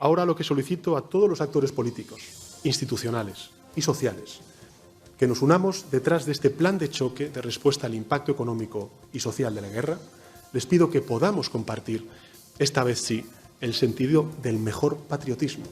Ahora lo que solicito a todos los actores políticos, institucionales y sociales, que nos unamos detrás de este plan de choque de respuesta al impacto económico y social de la guerra. Les pido que podamos compartir, esta vez sí, el sentido del mejor patriotismo.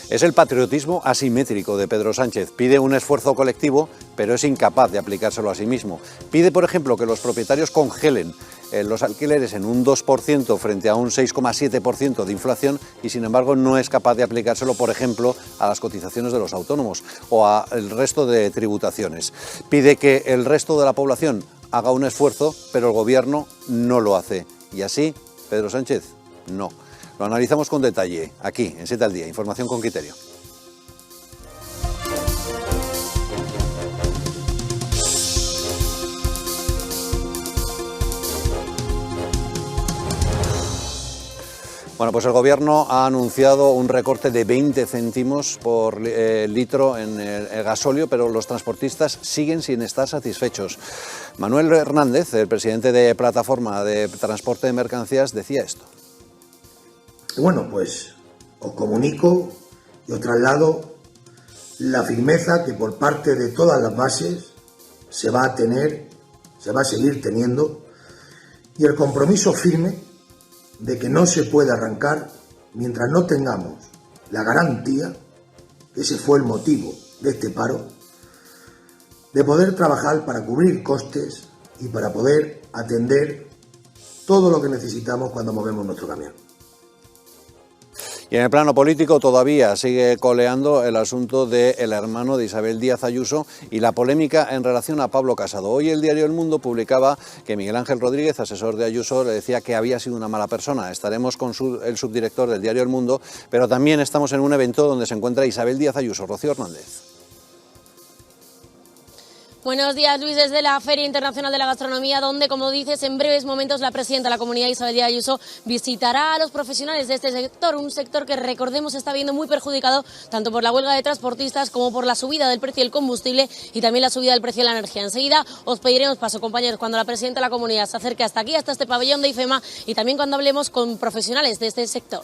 Es el patriotismo asimétrico de Pedro Sánchez. Pide un esfuerzo colectivo, pero es incapaz de aplicárselo a sí mismo. Pide, por ejemplo, que los propietarios congelen los alquileres en un 2% frente a un 6,7% de inflación y, sin embargo, no es capaz de aplicárselo, por ejemplo, a las cotizaciones de los autónomos o al resto de tributaciones. Pide que el resto de la población haga un esfuerzo, pero el Gobierno no lo hace. Y así, Pedro Sánchez, no. Lo analizamos con detalle, aquí, en 7 al Día, información con criterio. Bueno, pues el Gobierno ha anunciado un recorte de 20 céntimos por litro en el gasóleo, pero los transportistas siguen sin estar satisfechos. Manuel Hernández, el presidente de Plataforma de Transporte de Mercancías, decía esto. Bueno, pues os comunico y os traslado la firmeza que por parte de todas las bases se va a seguir teniendo, y el compromiso firme de que no se puede arrancar mientras no tengamos la garantía, ese fue el motivo de este paro, de poder trabajar para cubrir costes y para poder atender todo lo que necesitamos cuando movemos nuestro camión. Y en el plano político todavía sigue coleando el asunto del hermano de Isabel Díaz Ayuso y la polémica en relación a Pablo Casado. Hoy el diario El Mundo publicaba que Miguel Ángel Rodríguez, asesor de Ayuso, le decía que había sido una mala persona. Estaremos con el subdirector del diario El Mundo, pero también estamos en un evento donde se encuentra Isabel Díaz Ayuso. Rocío Hernández. Buenos días, Luis, desde la Feria Internacional de la Gastronomía, donde, como dices, en breves momentos la presidenta de la Comunidad, Isabel Díaz Ayuso, visitará a los profesionales de este sector, un sector que, recordemos, está viendo muy perjudicado tanto por la huelga de transportistas como por la subida del precio del combustible y también la subida del precio de la energía. Enseguida os pediremos paso, compañeros, cuando la presidenta de la Comunidad se acerque hasta aquí, hasta este pabellón de IFEMA, y también cuando hablemos con profesionales de este sector.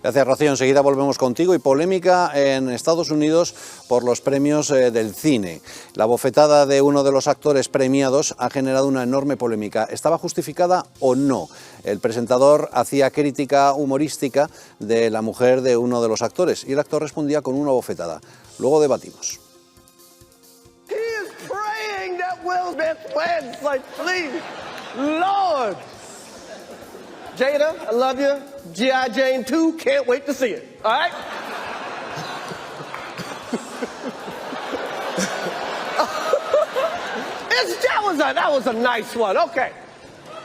Gracias, Rocío. Enseguida volvemos contigo. Y polémica en Estados Unidos por los premios del cine. La bofetada de uno de los actores premiados ha generado una enorme polémica. ¿Estaba justificada o no? El presentador hacía crítica humorística de la mujer de uno de los actores y el actor respondía con una bofetada. Luego debatimos. Jada, I love you. G.I. Jane 2, can't wait to see it. All right? that was a nice one. Okay.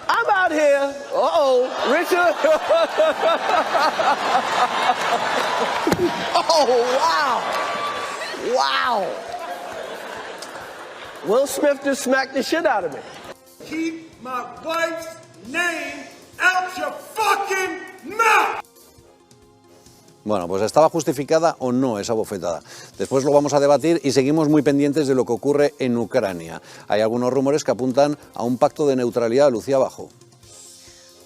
I'm out here. Richard. Oh, wow. Will Smith just smacked the shit out of me. Keep my wife's name out your fucking mouth. Bueno, pues ¿estaba justificada o no esa bofetada? Después lo vamos a debatir y seguimos muy pendientes de lo que ocurre en Ucrania. Hay algunos rumores que apuntan a un pacto de neutralidad. Lucía Bajo.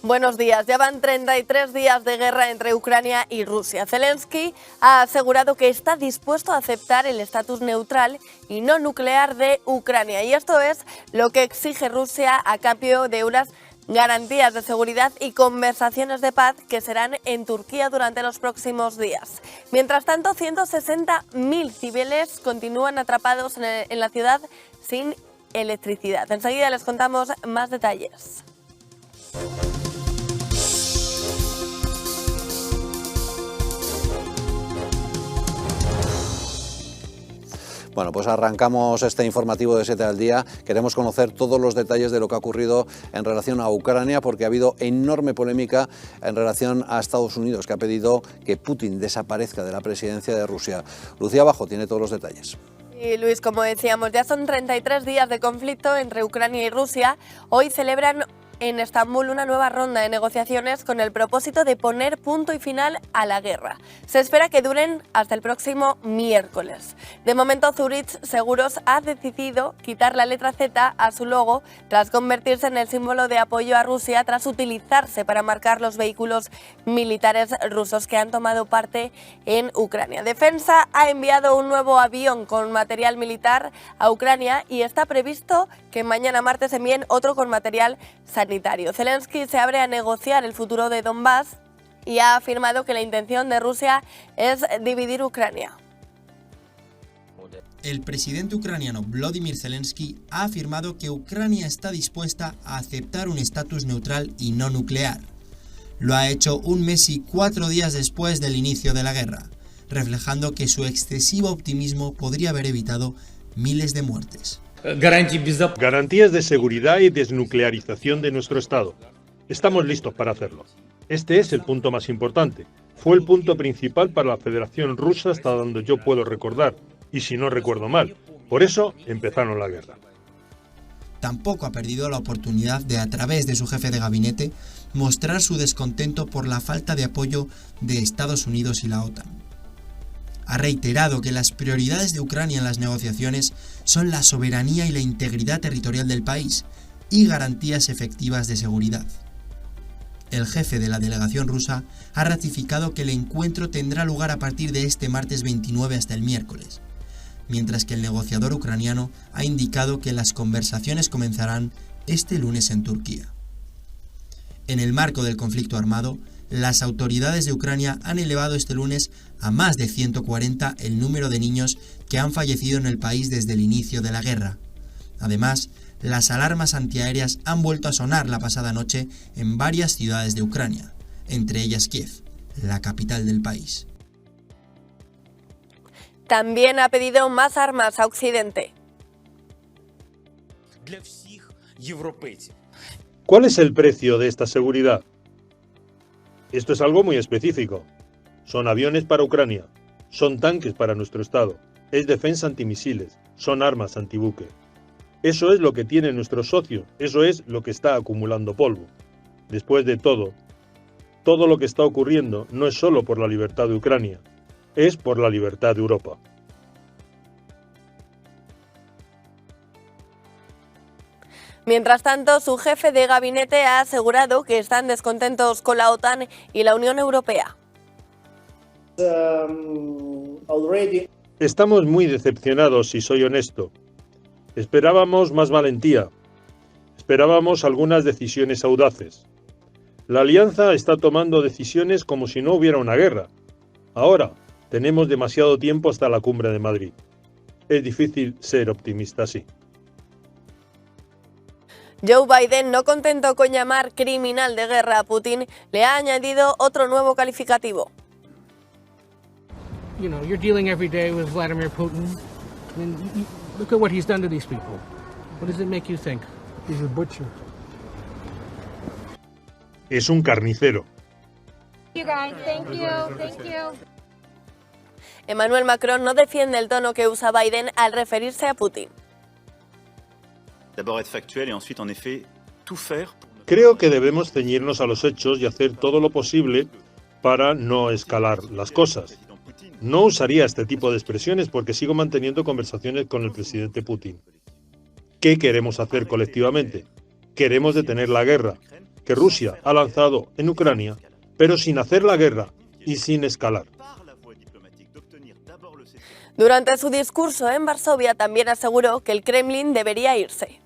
Buenos días. Ya van 33 días de guerra entre Ucrania y Rusia. Zelensky ha asegurado que está dispuesto a aceptar el estatus neutral y no nuclear de Ucrania. Y esto es lo que exige Rusia a cambio de unas garantías de seguridad y conversaciones de paz que serán en Turquía durante los próximos días. Mientras tanto, 160.000 civiles continúan atrapados en la ciudad sin electricidad. Enseguida les contamos más detalles. Bueno, pues arrancamos este informativo de 7 al día. Queremos conocer todos los detalles de lo que ha ocurrido en relación a Ucrania, porque ha habido enorme polémica en relación a Estados Unidos, que ha pedido que Putin desaparezca de la presidencia de Rusia. Lucía Bajo tiene todos los detalles. Y Luis, como decíamos, ya son 33 días de conflicto entre Ucrania y Rusia. Hoy celebran en Estambul una nueva ronda de negociaciones con el propósito de poner punto y final a la guerra. Se espera que duren hasta el próximo miércoles. De momento, Zurich Seguros ha decidido quitar la letra Z a su logo tras convertirse en el símbolo de apoyo a Rusia tras utilizarse para marcar los vehículos militares rusos que han tomado parte en Ucrania. Defensa ha enviado un nuevo avión con material militar a Ucrania y está previsto que mañana martes envíen otro con material sanitario. Zelensky se abre a negociar el futuro de Donbass y ha afirmado que la intención de Rusia es dividir Ucrania. El presidente ucraniano Volodymyr Zelensky ha afirmado que Ucrania está dispuesta a aceptar un estatus neutral y no nuclear. Lo ha hecho un mes y 4 días después del inicio de la guerra, reflejando que su excesivo optimismo podría haber evitado miles de muertes. Garantías de seguridad y desnuclearización de nuestro Estado. Estamos listos para hacerlo. Este es el punto más importante. Fue el punto principal para la Federación Rusa hasta donde yo puedo recordar, y si no recuerdo mal. Por eso empezaron la guerra. Tampoco ha perdido la oportunidad de, a través de su jefe de gabinete, mostrar su descontento por la falta de apoyo de Estados Unidos y la OTAN. Ha reiterado que las prioridades de Ucrania en las negociaciones son la soberanía y la integridad territorial del país y garantías efectivas de seguridad. El jefe de la delegación rusa ha ratificado que el encuentro tendrá lugar a partir de este martes 29 hasta el miércoles, mientras que el negociador ucraniano ha indicado que las conversaciones comenzarán este lunes en Turquía. En el marco del conflicto armado, las autoridades de Ucrania han elevado este lunes a más de 140 el número de niños que han fallecido en el país desde el inicio de la guerra. Además, las alarmas antiaéreas han vuelto a sonar la pasada noche en varias ciudades de Ucrania, entre ellas Kiev, la capital del país. También ha pedido más armas a Occidente. ¿Cuál es el precio de esta seguridad? Esto es algo muy específico. Son aviones para Ucrania, son tanques para nuestro Estado, es defensa antimisiles, son armas antibuque. Eso es lo que tiene nuestro socio, eso es lo que está acumulando polvo. Después de todo lo que está ocurriendo no es solo por la libertad de Ucrania, es por la libertad de Europa. Mientras tanto, su jefe de gabinete ha asegurado que están descontentos con la OTAN y la Unión Europea. Estamos muy decepcionados, si soy honesto. Esperábamos más valentía. Esperábamos algunas decisiones audaces. La alianza está tomando decisiones como si no hubiera una guerra. Ahora, tenemos demasiado tiempo hasta la cumbre de Madrid. Es difícil ser optimista así. Joe Biden, no contento con llamar criminal de guerra a Putin, le ha añadido otro nuevo calificativo. You know, you're dealing every day with Vladimir Putin. I mean, look at what he's done to these people. What does it make you think? He's a butcher. Es un carnicero. Thank you. Emmanuel Macron no defiende el tono que usa Biden al referirse a Putin. Creo que debemos ceñirnos a los hechos y hacer todo lo posible para no escalar las cosas. No usaría este tipo de expresiones porque sigo manteniendo conversaciones con el presidente Putin. ¿Qué queremos hacer colectivamente? Queremos detener la guerra que Rusia ha lanzado en Ucrania, pero sin hacer la guerra y sin escalar. Durante su discurso en Varsovia también aseguró que el Kremlin debería irse.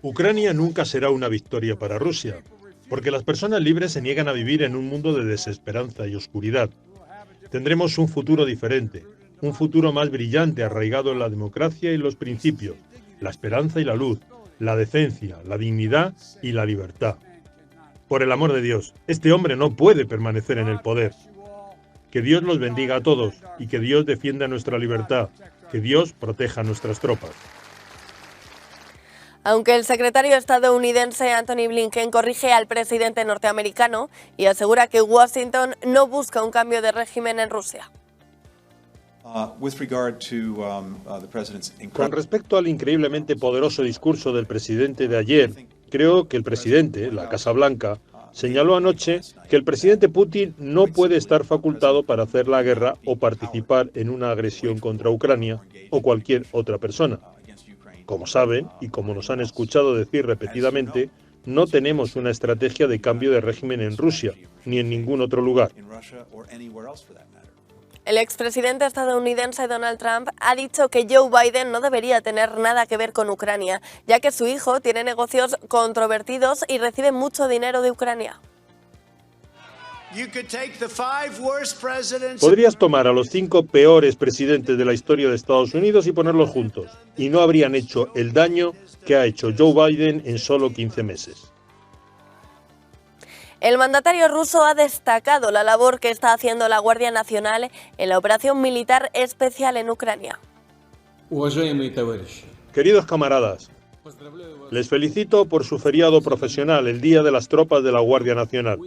Ucrania nunca será una victoria para Rusia, porque las personas libres se niegan a vivir en un mundo de desesperanza y oscuridad. Tendremos un futuro diferente, un futuro más brillante arraigado en la democracia y los principios, la esperanza y la luz, la decencia, la dignidad y la libertad. Por el amor de Dios, este hombre no puede permanecer en el poder. Que Dios los bendiga a todos y que Dios defienda nuestra libertad, que Dios proteja a nuestras tropas. Aunque el secretario estadounidense Antony Blinken corrige al presidente norteamericano y asegura que Washington no busca un cambio de régimen en Rusia. Con respecto al increíblemente poderoso discurso del presidente de ayer, creo que el presidente, la Casa Blanca, señaló anoche que el presidente Putin no puede estar facultado para hacer la guerra o participar en una agresión contra Ucrania o cualquier otra persona. Como saben, y como nos han escuchado decir repetidamente, no tenemos una estrategia de cambio de régimen en Rusia, ni en ningún otro lugar. El expresidente estadounidense Donald Trump ha dicho que Joe Biden no debería tener nada que ver con Ucrania, ya que su hijo tiene negocios controvertidos y recibe mucho dinero de Ucrania. Podrías tomar a los 5 peores presidentes de la historia de Estados Unidos y ponerlos juntos, y no habrían hecho el daño que ha hecho Joe Biden en solo 15 meses. El mandatario ruso ha destacado la labor que está haciendo la Guardia Nacional en la operación militar especial en Ucrania. Queridos camaradas, les felicito por su feriado profesional, el Día de las Tropas de la Guardia Nacional.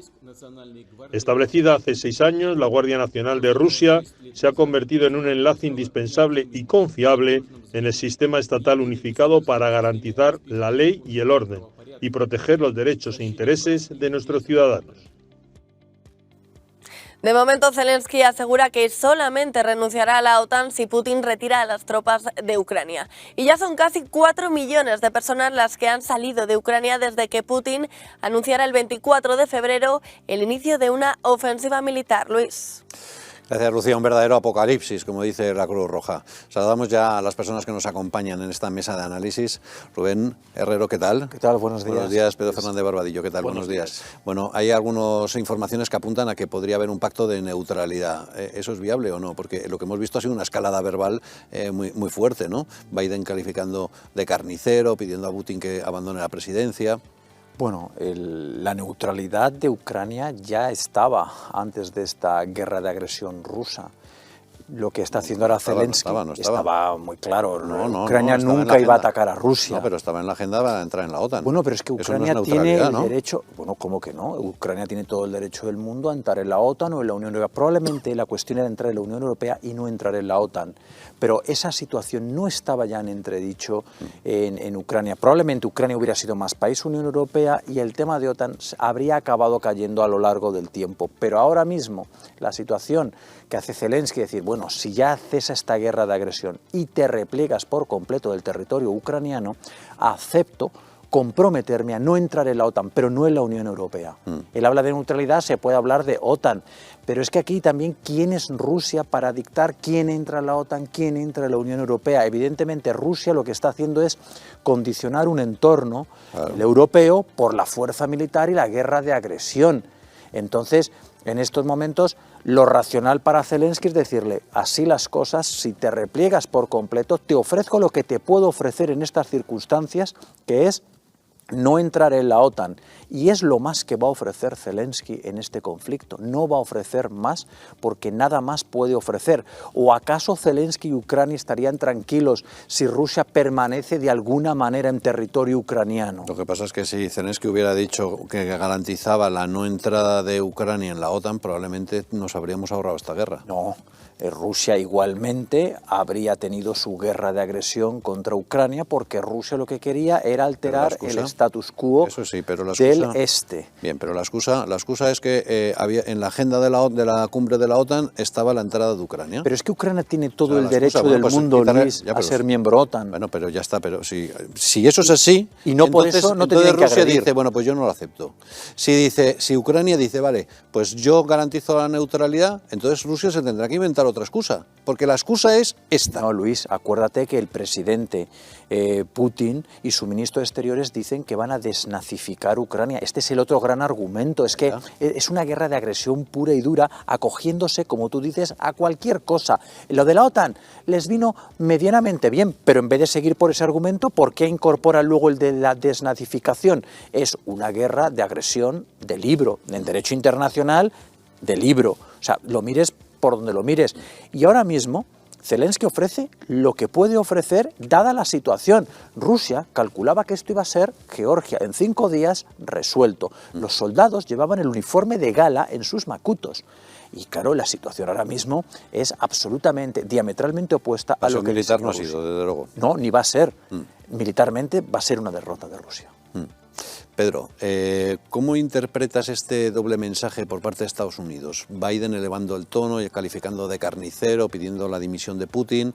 Establecida hace 6 años, la Guardia Nacional de Rusia se ha convertido en un enlace indispensable y confiable en el sistema estatal unificado para garantizar la ley y el orden y proteger los derechos e intereses de nuestros ciudadanos. De momento, Zelensky asegura que solamente renunciará a la OTAN si Putin retira a las tropas de Ucrania. Y ya son casi 4 millones de personas las que han salido de Ucrania desde que Putin anunciara el 24 de febrero el inicio de una ofensiva militar. Luis. Gracias, Lucía. Un verdadero apocalipsis, como dice la Cruz Roja. Saludamos ya a las personas que nos acompañan en esta mesa de análisis. Rubén Herrero, ¿qué tal? ¿Qué tal? Buenos días. Buenos días, Pedro Fernández Barbadillo, ¿qué tal? Buenos días. Bueno, hay algunas informaciones que apuntan a que podría haber un pacto de neutralidad. ¿Eso es viable o no? Porque lo que hemos visto ha sido una escalada verbal muy fuerte, ¿no? Biden calificando de carnicero, pidiendo a Putin que abandone la presidencia. Bueno, la neutralidad de Ucrania ya estaba antes de esta guerra de agresión rusa. Lo que está haciendo ahora Zelensky estaba muy claro. Ucrania nunca iba a atacar a Rusia. No, pero estaba en la agenda para entrar en la OTAN. Bueno, pero es que Ucrania tiene el derecho... Bueno, ¿cómo que no? Ucrania tiene todo el derecho del mundo a entrar en la OTAN o en la Unión Europea. Probablemente la cuestión era entrar en la Unión Europea y no entrar en la OTAN. Pero esa situación no estaba ya en entredicho en Ucrania. Probablemente Ucrania hubiera sido más país Unión Europea y el tema de OTAN habría acabado cayendo a lo largo del tiempo. Pero ahora mismo la situación que hace Zelensky, decir, bueno, si ya cesa esta guerra de agresión y te repliegas por completo del territorio ucraniano, acepto comprometerme a no entrar en la OTAN, pero no en la Unión Europea. Él habla de neutralidad, se puede hablar de OTAN, pero es que aquí también, ¿quién es Rusia para dictar quién entra en la OTAN, quién entra en la Unión Europea? Evidentemente Rusia lo que está haciendo es condicionar un entorno, el europeo, por la fuerza militar y la guerra de agresión. Entonces, en estos momentos, lo racional para Zelensky es decirle, así las cosas, si te repliegas por completo, te ofrezco lo que te puedo ofrecer en estas circunstancias, que es no entrar en la OTAN. Y es lo más que va a ofrecer Zelensky en este conflicto. No va a ofrecer más porque nada más puede ofrecer. ¿O acaso Zelensky y Ucrania estarían tranquilos si Rusia permanece de alguna manera en territorio ucraniano? Lo que pasa es que si Zelensky hubiera dicho que garantizaba la no entrada de Ucrania en la OTAN, probablemente nos habríamos ahorrado esta guerra. No. Rusia igualmente habría tenido su guerra de agresión contra Ucrania porque Rusia lo que quería era alterar el status quo del este. Bien, pero la excusa es que había en la agenda de la cumbre de la OTAN estaba la entrada de Ucrania. Pero es que Ucrania tiene todo el derecho del mundo, Luis, a ser miembro OTAN. Bueno, pero ya está, pero si eso es así, y no por eso no tendría que Rusia agredir. Dice, bueno, pues yo no lo acepto. Si Ucrania dice, vale, pues yo garantizo la neutralidad, entonces Rusia se tendrá que inventar otra excusa, porque la excusa es esta. No, Luis, acuérdate que el presidente Putin y su ministro de Exteriores dicen que van a desnazificar Ucrania. Este es el otro gran argumento, es que es una guerra de agresión pura y dura, acogiéndose, como tú dices, a cualquier cosa. Lo de la OTAN les vino medianamente bien, pero en vez de seguir por ese argumento, ¿por qué incorporan luego el de la desnazificación? Es una guerra de agresión de libro, en derecho internacional de libro. O sea, lo mires por donde lo mires. Y ahora mismo Zelensky ofrece lo que puede ofrecer dada la situación. Rusia calculaba que esto iba a ser Georgia en 5 días resuelto. Los soldados llevaban el uniforme de gala en sus macutos. Y claro, la situación ahora mismo es absolutamente, diametralmente opuesta a lo que militar no ha sido, desde luego. No, ni va a ser. Militarmente va a ser una derrota de Rusia. Pedro, ¿cómo interpretas este doble mensaje por parte de Estados Unidos? Biden elevando el tono y calificando de carnicero, pidiendo la dimisión de Putin,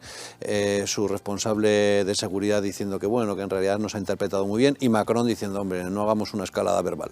su responsable de seguridad diciendo que bueno, que en realidad no se ha interpretado muy bien, y Macron diciendo, hombre, no hagamos una escalada verbal.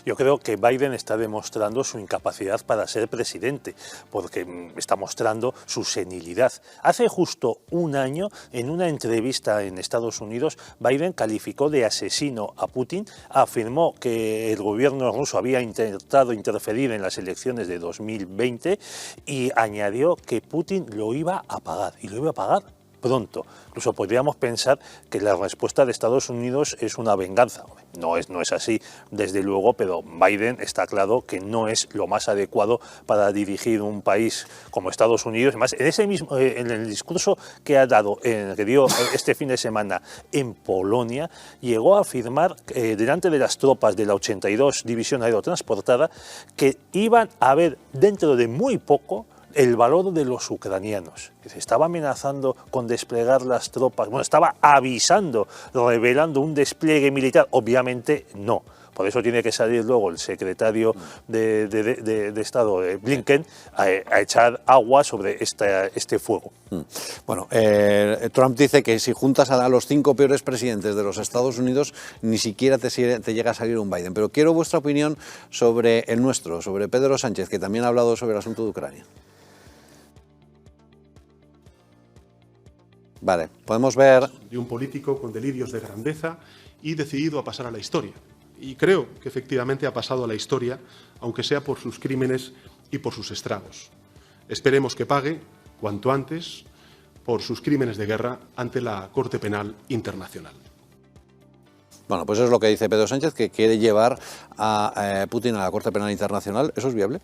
Yo creo que Biden está demostrando su incapacidad para ser presidente, porque está mostrando su senilidad. Hace justo un año, en una entrevista en Estados Unidos, Biden calificó de asesino a Putin, afirmó que el gobierno ruso había intentado interferir en las elecciones de 2020 y añadió que Putin lo iba a pagar, y lo iba a pagar pronto. Incluso podríamos pensar que la respuesta de Estados Unidos es una venganza. No es así, desde luego, pero Biden está claro que no es lo más adecuado para dirigir un país como Estados Unidos. Además, en el discurso que dio este fin de semana en Polonia, llegó a afirmar delante de las tropas de la 82 División Aerotransportada que iban a haber dentro de muy poco el valor de los ucranianos. Se estaba amenazando con desplegar las tropas, bueno, estaba avisando, revelando un despliegue militar. Obviamente no. Por eso tiene que salir luego el secretario de Estado, Blinken, a echar agua sobre este fuego. Bueno, Trump dice que si juntas a los 5 peores presidentes de los Estados Unidos, ni siquiera te llega a salir un Biden. Pero quiero vuestra opinión sobre el nuestro, sobre Pedro Sánchez, que también ha hablado sobre el asunto de Ucrania. Vale, podemos ver... De un político con delirios de grandeza y decidido a pasar a la historia. Y creo que efectivamente ha pasado a la historia, aunque sea por sus crímenes y por sus estragos. Esperemos que pague, cuanto antes, por sus crímenes de guerra ante la Corte Penal Internacional. Bueno, pues eso es lo que dice Pedro Sánchez, que quiere llevar a Putin a la Corte Penal Internacional. ¿Eso es viable?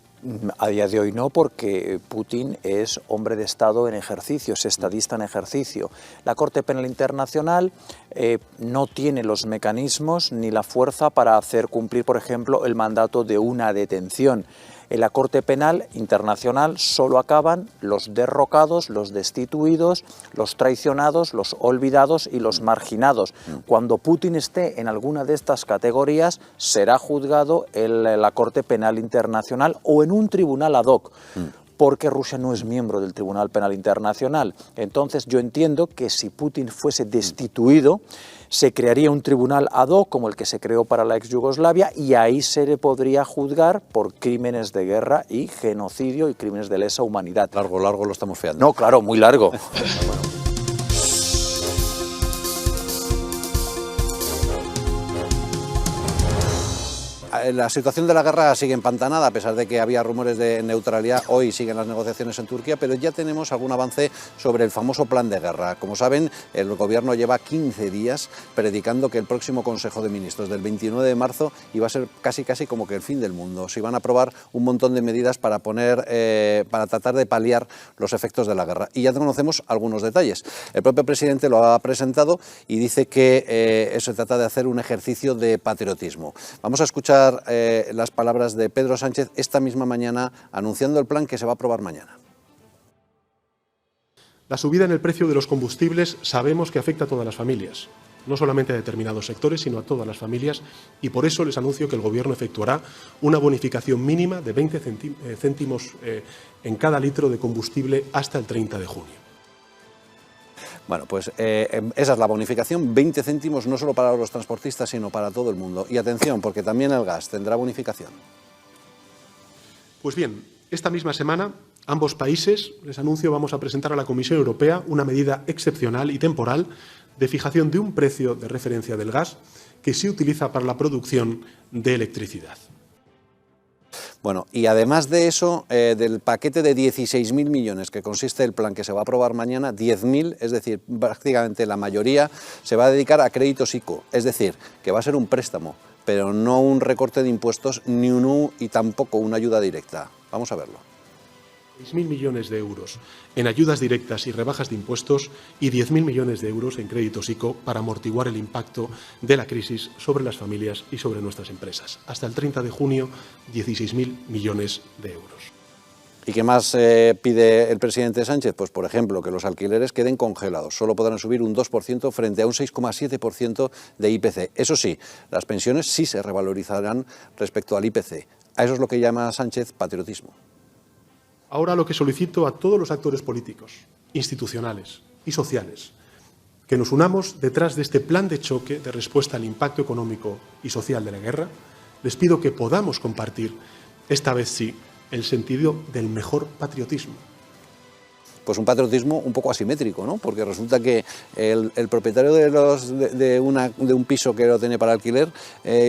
A día de hoy no, porque Putin es hombre de Estado en ejercicio, es estadista en ejercicio. La Corte Penal Internacional no tiene los mecanismos ni la fuerza para hacer cumplir, por ejemplo, el mandato de una detención. En la Corte Penal Internacional solo acaban los derrocados, los destituidos, los traicionados, los olvidados y los marginados. Cuando Putin esté en alguna de estas categorías, será juzgado en la Corte Penal Internacional o en un tribunal ad hoc. Porque Rusia no es miembro del Tribunal Penal Internacional. Entonces yo entiendo que si Putin fuese destituido, se crearía un tribunal ad hoc como el que se creó para la ex Yugoslavia y ahí se le podría juzgar por crímenes de guerra y genocidio y crímenes de lesa humanidad. Largo lo estamos feando. No, claro, muy largo. La situación de la guerra sigue empantanada, a pesar de que había rumores de neutralidad. Hoy siguen las negociaciones en Turquía, pero ya tenemos algún avance sobre el famoso plan de guerra. Como saben, el gobierno lleva 15 días predicando que el próximo Consejo de Ministros del 29 de marzo iba a ser casi como que el fin del mundo. Se iban a aprobar un montón de medidas para tratar de paliar los efectos de la guerra. Y ya conocemos algunos detalles. El propio presidente lo ha presentado y dice que se trata de hacer un ejercicio de patriotismo. Vamos a escuchar las palabras de Pedro Sánchez esta misma mañana anunciando el plan que se va a aprobar mañana. La subida en el precio de los combustibles sabemos que afecta a todas las familias, no solamente a determinados sectores, sino a todas las familias, y por eso les anuncio que el Gobierno efectuará una bonificación mínima de 20 céntimos en cada litro de combustible hasta el 30 de junio. Bueno, pues esa es la bonificación, 20 céntimos no solo para los transportistas, sino para todo el mundo. Y atención, porque también el gas tendrá bonificación. Pues bien, esta misma semana, ambos países, les anuncio, vamos a presentar a la Comisión Europea una medida excepcional y temporal de fijación de un precio de referencia del gas que se utiliza para la producción de electricidad. Bueno, y además de eso, del paquete de 16.000 millones que consiste el plan que se va a aprobar mañana, 10.000, es decir, prácticamente la mayoría, se va a dedicar a créditos ICO, es decir, que va a ser un préstamo, pero no un recorte de impuestos y tampoco una ayuda directa. Vamos a verlo. 6.000 millones de euros en ayudas directas y rebajas de impuestos y 10.000 millones de euros en créditos ICO para amortiguar el impacto de la crisis sobre las familias y sobre nuestras empresas. Hasta el 30 de junio, 16.000 millones de euros. ¿Y qué más pide el presidente Sánchez? Pues, por ejemplo, que los alquileres queden congelados. Solo podrán subir un 2% frente a un 6,7% de IPC. Eso sí, las pensiones sí se revalorizarán respecto al IPC. A eso es lo que llama Sánchez patriotismo. Ahora lo que solicito a todos los actores políticos, institucionales y sociales, que nos unamos detrás de este plan de choque de respuesta al impacto económico y social de la guerra, les pido que podamos compartir, esta vez sí, el sentido del mejor patriotismo. Pues un patriotismo un poco asimétrico, ¿no? Porque resulta que el propietario de un piso que lo tiene para alquiler,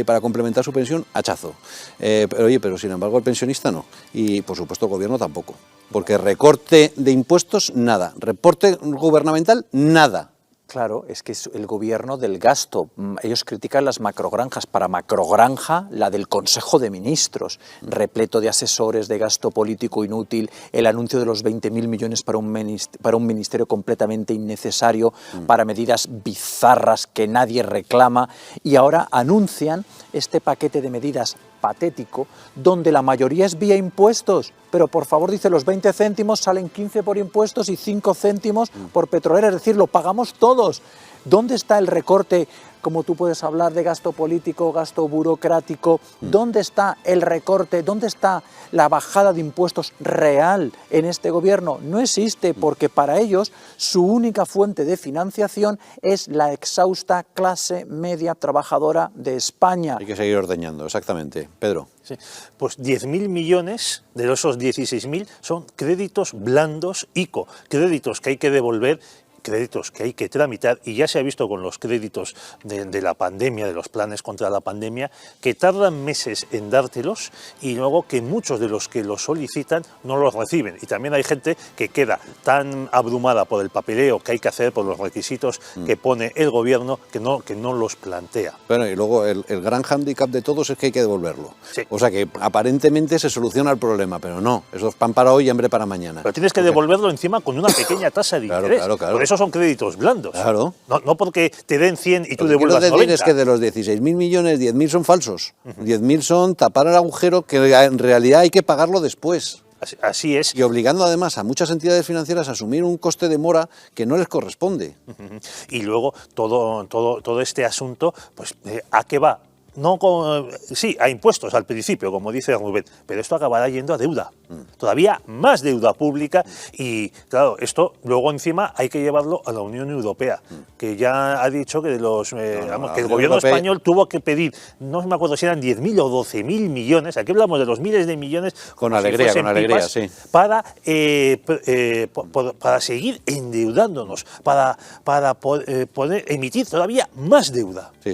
para complementar su pensión, hachazo. Pero sin embargo el pensionista no. Y por supuesto el gobierno tampoco. Porque recorte de impuestos, nada. Recorte gubernamental, nada. Claro, es que es el gobierno del gasto. Ellos critican las macrogranjas. Para macrogranja, la del Consejo de Ministros, repleto de asesores, de gasto político inútil, el anuncio de los 20.000 millones para un ministerio completamente innecesario, para medidas bizarras que nadie reclama, y ahora anuncian este paquete de medidas patético, donde la mayoría es vía impuestos, pero por favor, dice, los 20 céntimos salen 15 por impuestos y 5 céntimos por petrolera, es decir, lo pagamos todos. ¿Dónde está el recorte? Como tú puedes hablar de gasto político, gasto burocrático, ¿dónde está el recorte? ¿Dónde está la bajada de impuestos real en este gobierno? No existe, porque para ellos su única fuente de financiación es la exhausta clase media trabajadora de España. Hay que seguir ordeñando, exactamente. Pedro. Sí. Pues 10.000 millones de esos 16.000 son créditos blandos ICO, créditos que hay que devolver, créditos que hay que tramitar, y ya se ha visto con los créditos de la pandemia, de los planes contra la pandemia, que tardan meses en dártelos y luego que muchos de los que los solicitan no los reciben. Y también hay gente que queda tan abrumada por el papeleo que hay que hacer, por los requisitos que pone el gobierno, que no los plantea. Bueno, y luego el gran hándicap de todos es que hay que devolverlo. Sí. O sea que aparentemente se soluciona el problema, pero no, eso es pan para hoy y hambre para mañana. Pero tienes que devolverlo encima con una pequeña tasa de interés. Claro. Por eso son créditos blandos. Claro. No porque te den 100 y tú devuelvas 90. Lo que quiero decir es que de los 16.000 millones, 10.000 son falsos. 10.000 son tapar el agujero, que en realidad hay que pagarlo después. Así es. Y obligando además a muchas entidades financieras a asumir un coste de mora que no les corresponde. Y luego todo este asunto, pues, ¿a qué va? Sí, a impuestos al principio, como dice Rubén, pero esto acabará yendo a deuda, todavía más deuda pública, y claro, esto luego encima hay que llevarlo a la Unión Europea, que ya ha dicho que que el gobierno español tuvo que pedir, no me acuerdo si eran 10.000 o 12.000 millones, aquí hablamos de los miles de millones, con alegría, sí, para seguir endeudándonos, para poder emitir todavía más deuda. Sí.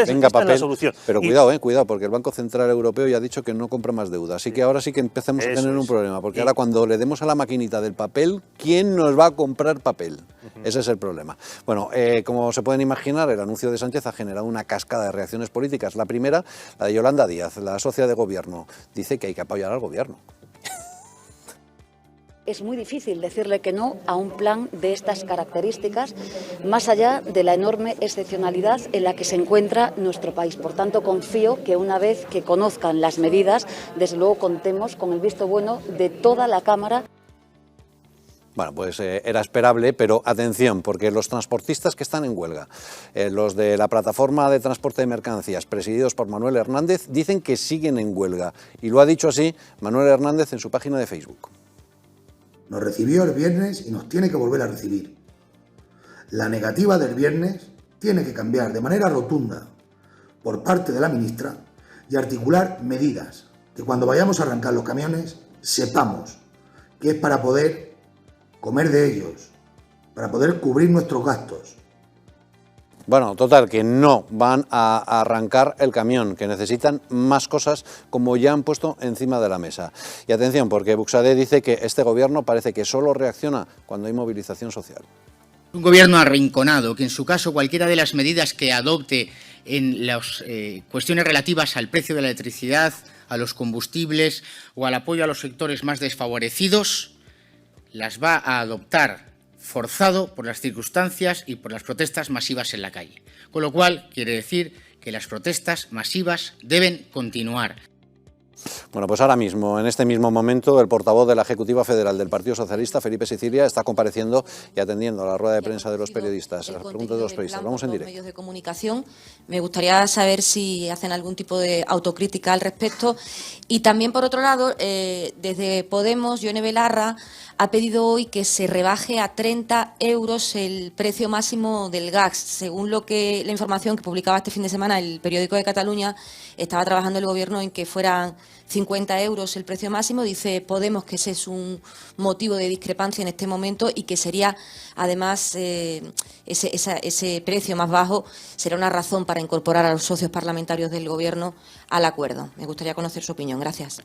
Venga papel, la solución. Pero cuidado, porque el Banco Central Europeo ya ha dicho que no compra más deuda, así que ahora sí que empezamos a tener un problema, porque ahora cuando le demos a la maquinita del papel, ¿quién nos va a comprar papel? Ese es el problema. Bueno, como se pueden imaginar, el anuncio de Sánchez ha generado una cascada de reacciones políticas. La primera, la de Yolanda Díaz, la socia de gobierno, dice que hay que apoyar al gobierno. Es muy difícil decirle que no a un plan de estas características, más allá de la enorme excepcionalidad en la que se encuentra nuestro país. Por tanto, confío que una vez que conozcan las medidas, desde luego contemos con el visto bueno de toda la Cámara. Bueno, pues era esperable, pero atención, porque los transportistas que están en huelga, los de la plataforma de transporte de mercancías, presididos por Manuel Hernández, dicen que siguen en huelga. Y lo ha dicho así Manuel Hernández en su página de Facebook. Nos recibió el viernes y nos tiene que volver a recibir. La negativa del viernes tiene que cambiar de manera rotunda por parte de la ministra y articular medidas que cuando vayamos a arrancar los camiones sepamos que es para poder comer de ellos, para poder cubrir nuestros gastos. Bueno, total, que no van a arrancar el camión, que necesitan más cosas, como ya han puesto encima de la mesa. Y atención, porque Buxadé dice que este gobierno parece que solo reacciona cuando hay movilización social. Un gobierno arrinconado, que en su caso cualquiera de las medidas que adopte en las cuestiones relativas al precio de la electricidad, a los combustibles o al apoyo a los sectores más desfavorecidos, las va a adoptar forzado por las circunstancias y por las protestas masivas en la calle. Con lo cual, quiere decir que las protestas masivas deben continuar. Bueno, pues ahora mismo, en este mismo momento, el portavoz de la Ejecutiva Federal del Partido Socialista, Felipe Sicilia, está compareciendo y atendiendo a la rueda de prensa de los periodistas, a las preguntas de los periodistas. Vamos en directo. Medios de comunicación. Me gustaría saber si hacen algún tipo de autocrítica al respecto. Y también, por otro lado, desde Podemos, Yone Belarra ha pedido hoy que se rebaje a 30 euros el precio máximo del gas. Según la información que publicaba este fin de semana el periódico de Cataluña, estaba trabajando el Gobierno en que fueran 50 euros el precio máximo. Dice Podemos que ese es un motivo de discrepancia en este momento y que sería, además, ese precio más bajo será una razón para incorporar a los socios parlamentarios del Gobierno al acuerdo. Me gustaría conocer su opinión. Gracias.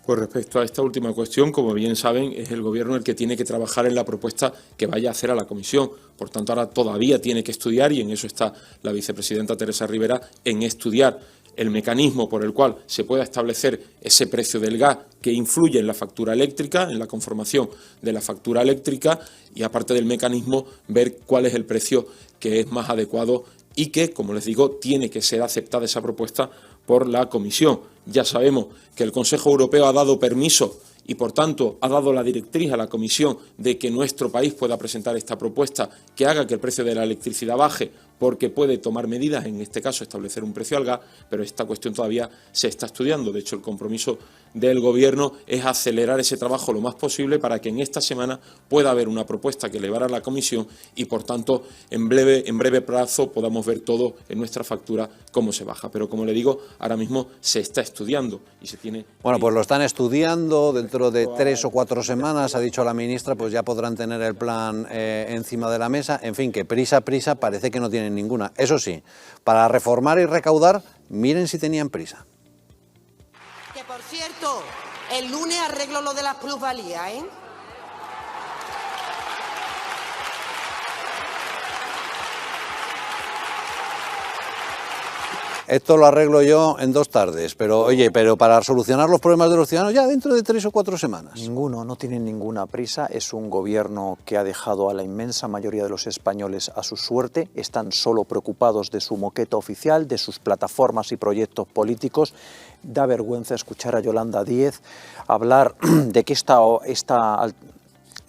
Pues respecto a esta última cuestión, como bien saben, es el Gobierno el que tiene que trabajar en la propuesta que vaya a hacer a la Comisión. Por tanto, ahora todavía tiene que estudiar, y en eso está la vicepresidenta Teresa Rivera, en estudiar el mecanismo por el cual se pueda establecer ese precio del gas que influye en la factura eléctrica, en la conformación de la factura eléctrica, y aparte del mecanismo, ver cuál es el precio que es más adecuado y que, como les digo, tiene que ser aceptada esa propuesta por la Comisión. Ya sabemos que el Consejo Europeo ha dado permiso y, por tanto, ha dado la directriz a la Comisión de que nuestro país pueda presentar esta propuesta que haga que el precio de la electricidad baje, porque puede tomar medidas, en este caso establecer un precio al gas, pero esta cuestión todavía se está estudiando. De hecho, el compromiso del Gobierno es acelerar ese trabajo lo más posible para que en esta semana pueda haber una propuesta que elevar a la Comisión y, por tanto, en breve plazo podamos ver todo en nuestra factura cómo se baja. Pero, como le digo, ahora mismo se está estudiando y se tiene... Bueno, pues lo están estudiando. Dentro de 3 o 4 semanas, ha dicho la ministra, pues ya podrán tener el plan encima de la mesa. En fin, que prisa parece que no tienen ninguna. Eso sí, para reformar y recaudar, miren si tenían prisa. Que, por cierto, el lunes arreglo lo de las plusvalías, ¿eh? Esto lo arreglo yo en 2 tardes, pero oye, pero para solucionar los problemas de los ciudadanos ya dentro de 3 o 4 semanas. Ninguno, no tienen ninguna prisa. Es un gobierno que ha dejado a la inmensa mayoría de los españoles a su suerte. Están solo preocupados de su moqueta oficial, de sus plataformas y proyectos políticos. Da vergüenza escuchar a Yolanda Díez hablar de que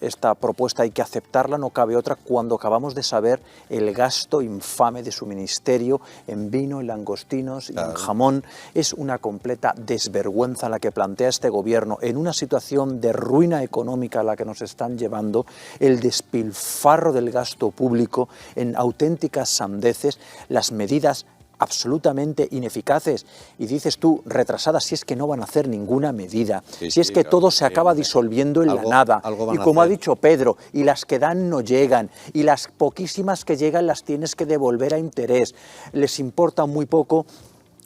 esta propuesta hay que aceptarla, no cabe otra, cuando acabamos de saber el gasto infame de su ministerio en vino, en langostinos y en jamón. Es una completa desvergüenza la que plantea este gobierno en una situación de ruina económica a la que nos están llevando, el despilfarro del gasto público en auténticas sandeces, las medidas absolutamente ineficaces, y dices tú, retrasadas, si es que no van a hacer ninguna medida, si es que todo se acaba disolviendo en la nada, y como ha dicho Pedro, y las que dan no llegan, y las poquísimas que llegan las tienes que devolver a interés. Les importa muy poco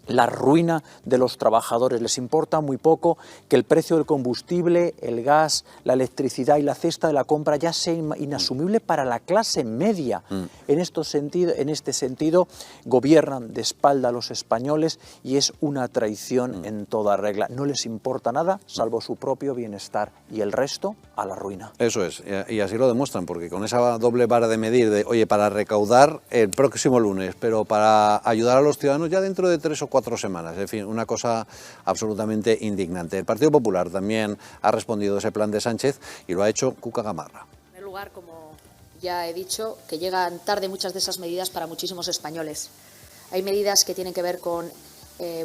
la ruina de los trabajadores, les importa muy poco que el precio del combustible, el gas, la electricidad y la cesta de la compra ya sea inasumible para la clase media. En este sentido, gobiernan de espalda a los españoles y es una traición en toda regla. No les importa nada, salvo su propio bienestar, y el resto a la ruina. Eso es, y así lo demuestran, porque con esa doble vara de medir de, oye, para recaudar el próximo lunes, pero para ayudar a los ciudadanos ya dentro de 3 o 4 semanas, en fin, una cosa absolutamente indignante. El Partido Popular también ha respondido a ese plan de Sánchez y lo ha hecho Cuca Gamarra. En primer lugar, como ya he dicho, que llegan tarde muchas de esas medidas para muchísimos españoles. Hay medidas que tienen que ver con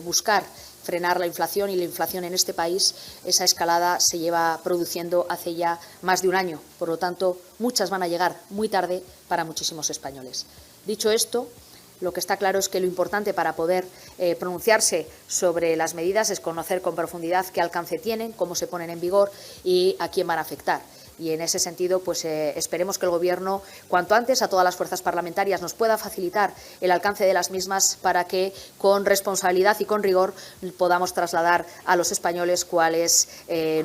buscar frenar la inflación, y la inflación en este país, esa escalada se lleva produciendo hace ya más de un año. Por lo tanto, muchas van a llegar muy tarde para muchísimos españoles. Dicho esto, lo que está claro es que lo importante para poder pronunciarse sobre las medidas es conocer con profundidad qué alcance tienen, cómo se ponen en vigor y a quién van a afectar. Y en ese sentido, pues esperemos que el Gobierno, cuanto antes, a todas las fuerzas parlamentarias nos pueda facilitar el alcance de las mismas para que, con responsabilidad y con rigor, podamos trasladar a los españoles cuál es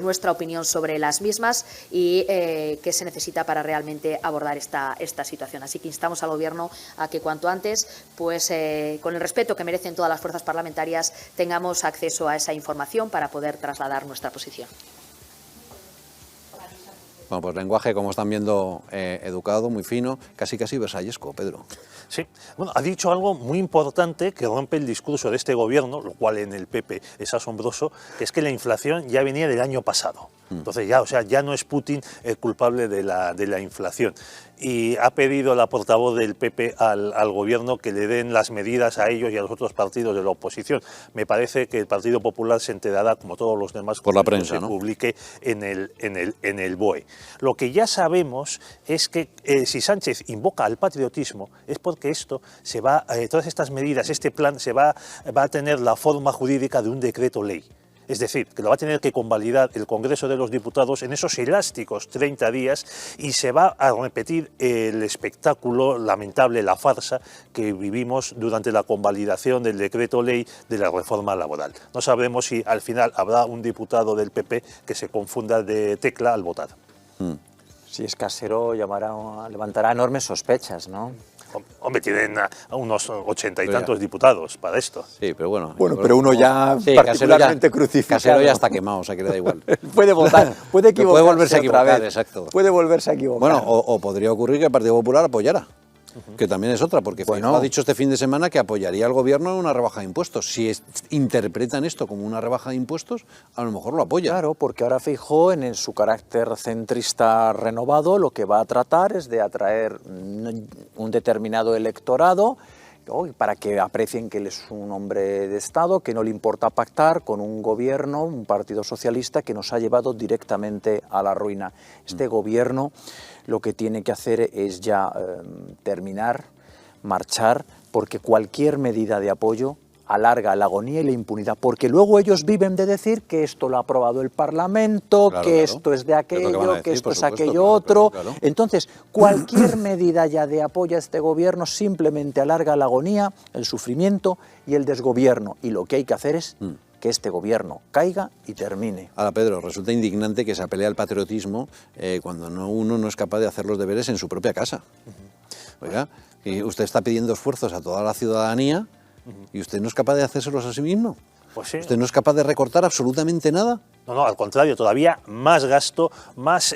nuestra opinión sobre las mismas y qué se necesita para realmente abordar esta situación. Así que instamos al Gobierno a que cuanto antes, pues con el respeto que merecen todas las fuerzas parlamentarias, tengamos acceso a esa información para poder trasladar nuestra posición. Bueno, pues lenguaje, como están viendo, educado, muy fino, casi versallesco, Pedro. Sí, bueno, ha dicho algo muy importante que rompe el discurso de este gobierno, lo cual en el PP es asombroso, que es que la inflación ya venía del año pasado. Entonces ya no es Putin el culpable de la inflación. Y ha pedido la portavoz del PP al gobierno que le den las medidas a ellos y a los otros partidos de la oposición. Me parece que el Partido Popular se enterará, como todos los demás, por la prensa, se publique en el BOE. Lo que ya sabemos es que si Sánchez invoca al patriotismo es porque esto se va, todas estas medidas, este plan va a tener la forma jurídica de un decreto ley. Es decir, que lo va a tener que convalidar el Congreso de los Diputados en esos elásticos 30 días y se va a repetir el espectáculo lamentable, la farsa que vivimos durante la convalidación del decreto ley de la reforma laboral. No sabremos si al final habrá un diputado del PP que se confunda de tecla al votar. Si es casero, levantará enormes sospechas, ¿no? Hombre, tienen a unos 80 y tantos diputados para esto. Sí, pero bueno. Bueno, pero uno ya particularmente crucificado. Casero ya está quemado, o sea que le da igual. Puede votar, puede equivocarse, puede volverse a equivocar, otra vez. Exacto. Puede volverse a equivocar. Bueno, o podría ocurrir que el Partido Popular apoyara. Que también es otra, porque Feijóo ha dicho este fin de semana que apoyaría al gobierno en una rebaja de impuestos. Si interpretan esto como una rebaja de impuestos, a lo mejor lo apoyan. Claro, porque ahora Feijóo, en su carácter centrista renovado, lo que va a tratar es de atraer un determinado electorado para que aprecien que él es un hombre de Estado, que no le importa pactar con un gobierno, un partido socialista que nos ha llevado directamente a la ruina. Este gobierno lo que tiene que hacer es ya terminar, marchar, porque cualquier medida de apoyo alarga la agonía y la impunidad, porque luego ellos viven de decir que esto lo ha aprobado el Parlamento, que esto es de aquello, que esto es aquello otro. Entonces, cualquier medida ya de apoyo a este gobierno simplemente alarga la agonía, el sufrimiento y el desgobierno. Y lo que hay que hacer es que este gobierno caiga y termine. Ahora, Pedro, resulta indignante que se apele al patriotismo cuando uno no es capaz de hacer los deberes en su propia casa. Oiga, y usted está pidiendo esfuerzos a toda la ciudadanía y usted no es capaz de hacérselos a sí mismo. Pues sí. ¿Usted no es capaz de recortar absolutamente nada? No, al contrario, todavía más gasto, más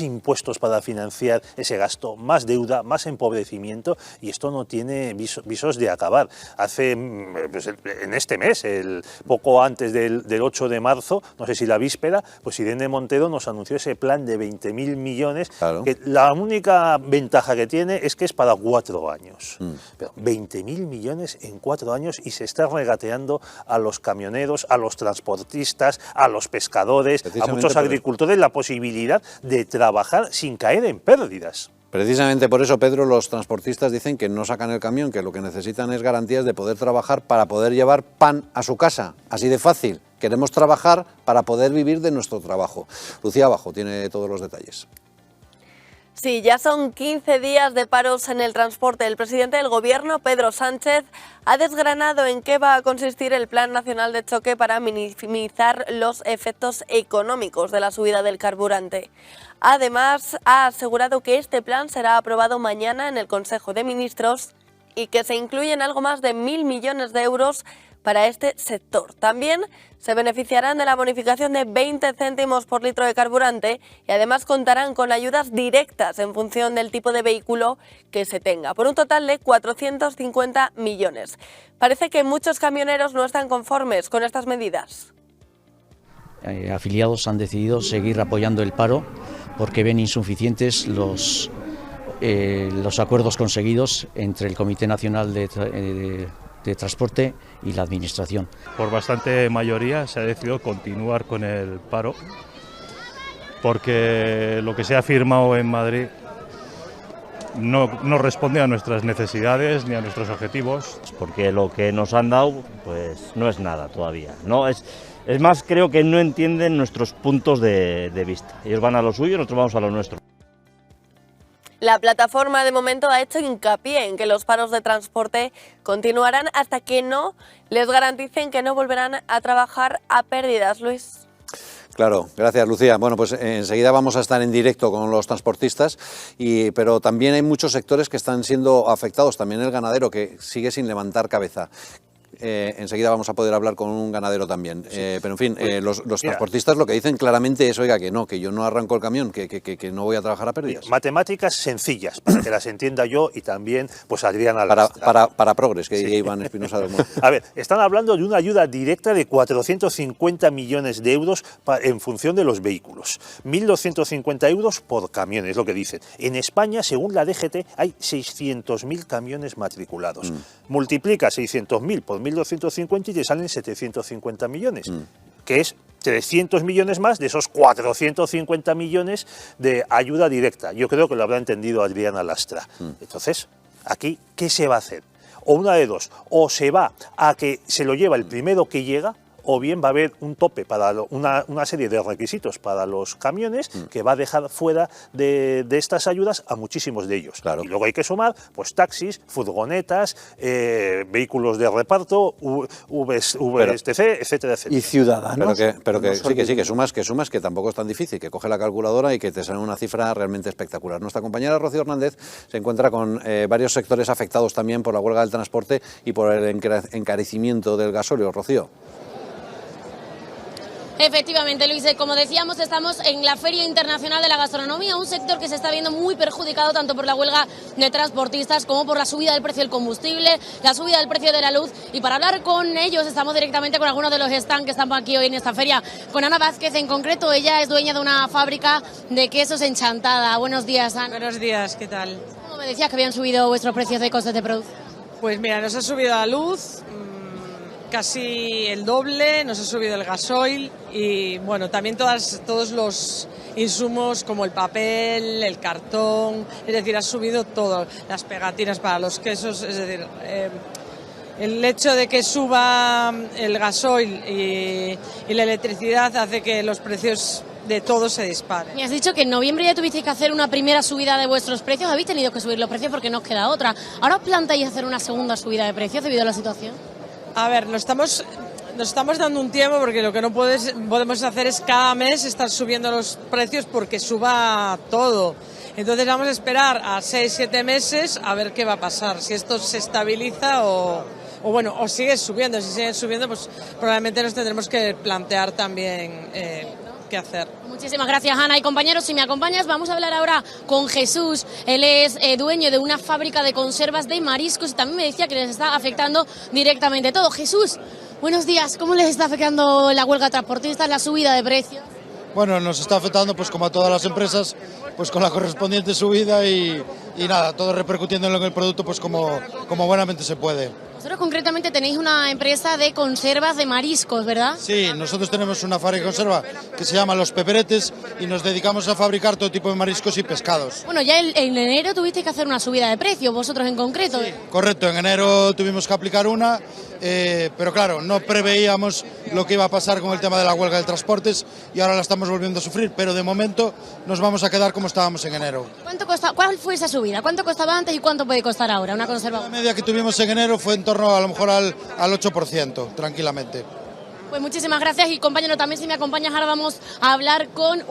impuestos para financiar ese gasto, más deuda, más empobrecimiento, y esto no tiene visos de acabar. Pues en este mes, poco antes del 8 de marzo, no sé si la víspera, pues Irene Montero nos anunció ese plan de 20.000 millones, que la única ventaja que tiene es que es para 4 años. Pero 20.000 millones en 4 años y se está regateando a los camioneros, a los transportistas, a los pescadores, a muchos agricultores la posibilidad de trabajar sin caer en pérdidas. Precisamente por eso, Pedro, los transportistas dicen que no sacan el camión, que lo que necesitan es garantías de poder trabajar para poder llevar pan a su casa. Así de fácil. Queremos trabajar para poder vivir de nuestro trabajo. Lucía Abajo tiene todos los detalles. Sí, ya son 15 días de paros en el transporte. El presidente del Gobierno, Pedro Sánchez, ha desgranado en qué va a consistir el Plan Nacional de Choque para minimizar los efectos económicos de la subida del carburante. Además, ha asegurado que este plan será aprobado mañana en el Consejo de Ministros y que se incluyen algo más de 1.000 millones de euros para este sector. También se beneficiarán de la bonificación de 20 céntimos por litro de carburante y además contarán con ayudas directas en función del tipo de vehículo que se tenga, por un total de 450 millones. Parece que muchos camioneros no están conformes con estas medidas. Afiliados han decidido seguir apoyando el paro porque ven insuficientes los acuerdos conseguidos entre el Comité Nacional de Transporte y la Administración. Por bastante mayoría se ha decidido continuar con el paro porque lo que se ha firmado en Madrid no responde a nuestras necesidades ni a nuestros objetivos. Porque lo que nos han dado pues no es nada todavía. Es más, creo que no entienden nuestros puntos de vista. Ellos van a lo suyo y nosotros vamos a lo nuestro. La plataforma de momento ha hecho hincapié en que los paros de transporte continuarán hasta que no les garanticen que no volverán a trabajar a pérdidas, Luis. Claro, gracias Lucía. Bueno, pues enseguida vamos a estar en directo con los transportistas, pero también hay muchos sectores que están siendo afectados, también el ganadero que sigue sin levantar cabeza. enseguida vamos a poder hablar con un ganadero también. Pero en fin, los transportistas lo que dicen claramente es, oiga, que yo no arranco el camión, que no voy a trabajar a pérdidas. Matemáticas sencillas, para que las entienda yo y también pues Adriana Lastra. Para Progres, que diría Iván Espinosa del Monte. A ver, están hablando de una ayuda directa de 450 millones de euros en función de los vehículos. 1.250 euros por camión, es lo que dicen. En España, según la DGT, hay 600.000 camiones matriculados. Multiplica 600.000 por 1.250 y te salen 750 millones, que es 300 millones más de esos 450 millones de ayuda directa. Yo creo que lo habrá entendido Adriana Lastra. Entonces, aquí, ¿qué se va a hacer? O una de dos, o se va a que se lo lleva el primero que llega, o bien va a haber un tope para una serie de requisitos para los camiones que va a dejar fuera de estas ayudas a muchísimos de ellos. Claro. Y luego hay que sumar pues taxis, furgonetas, vehículos de reparto, VSTC, etcétera, etcétera. Y ciudadanos. Pero que sí, que sumas, que tampoco es tan difícil, que coge la calculadora y que te sale una cifra realmente espectacular. Nuestra compañera Rocío Hernández se encuentra con varios sectores afectados también por la huelga del transporte y por el encarecimiento del gasóleo. Rocío. Efectivamente, Luis, como decíamos, estamos en la Feria Internacional de la Gastronomía, un sector que se está viendo muy perjudicado tanto por la huelga de transportistas como por la subida del precio del combustible, la subida del precio de la luz. Y para hablar con ellos estamos directamente con algunos de los stands que están aquí hoy en esta feria, con Ana Vázquez en concreto. Ella es dueña de una fábrica de quesos en Chantada. Buenos días, Ana. Buenos días, ¿qué tal? ¿Cómo me decías que habían subido vuestros precios de costes de producción? Pues mira, nos ha subido la luz casi el doble, nos ha subido el gasoil y bueno, también todos los insumos como el papel, el cartón, es decir, ha subido todo, las pegatinas para los quesos, es decir, el hecho de que suba el gasoil y la electricidad hace que los precios de todo se disparen. Me has dicho que en noviembre ya tuvisteis que hacer una primera subida de vuestros precios, habéis tenido que subir los precios porque no os queda otra. ¿Ahora os planteáis hacer una segunda subida de precios debido a la situación? A ver, nos estamos dando un tiempo porque lo que no podemos hacer es cada mes estar subiendo los precios porque suba todo. Entonces vamos a esperar a 6-7 meses a ver qué va a pasar, si esto se estabiliza o sigue subiendo. Si sigue subiendo, pues probablemente nos tendremos que plantear también qué hacer. Muchísimas gracias, Ana. Y compañeros, si me acompañas, vamos a hablar ahora con Jesús. Él es dueño de una fábrica de conservas de mariscos y también me decía que les está afectando directamente todo. Jesús, buenos días. ¿Cómo les está afectando la huelga de transportistas, la subida de precios? Bueno, nos está afectando pues como a todas las empresas, pues con la correspondiente subida y nada, todo repercutiendo en el producto pues como buenamente se puede. Vosotros concretamente tenéis una empresa de conservas de mariscos, ¿verdad? Sí, nosotros tenemos una fábrica de conserva que se llama Los Peperetes y nos dedicamos a fabricar todo tipo de mariscos y pescados. Bueno, ya en enero tuvisteis que hacer una subida de precios, vosotros en concreto. Sí, correcto, en enero tuvimos que aplicar una, pero claro, no preveíamos lo que iba a pasar con el tema de la huelga de transportes y ahora la estamos volviendo a sufrir, pero de momento nos vamos a quedar como estábamos en enero. ¿Cuál fue esa subida? ¿Cuánto costaba antes y cuánto puede costar ahora una conserva? La media que tuvimos en enero fue en torno a lo mejor al 8%, tranquilamente. Pues muchísimas gracias y compañero, también si me acompañas ahora vamos a hablar con,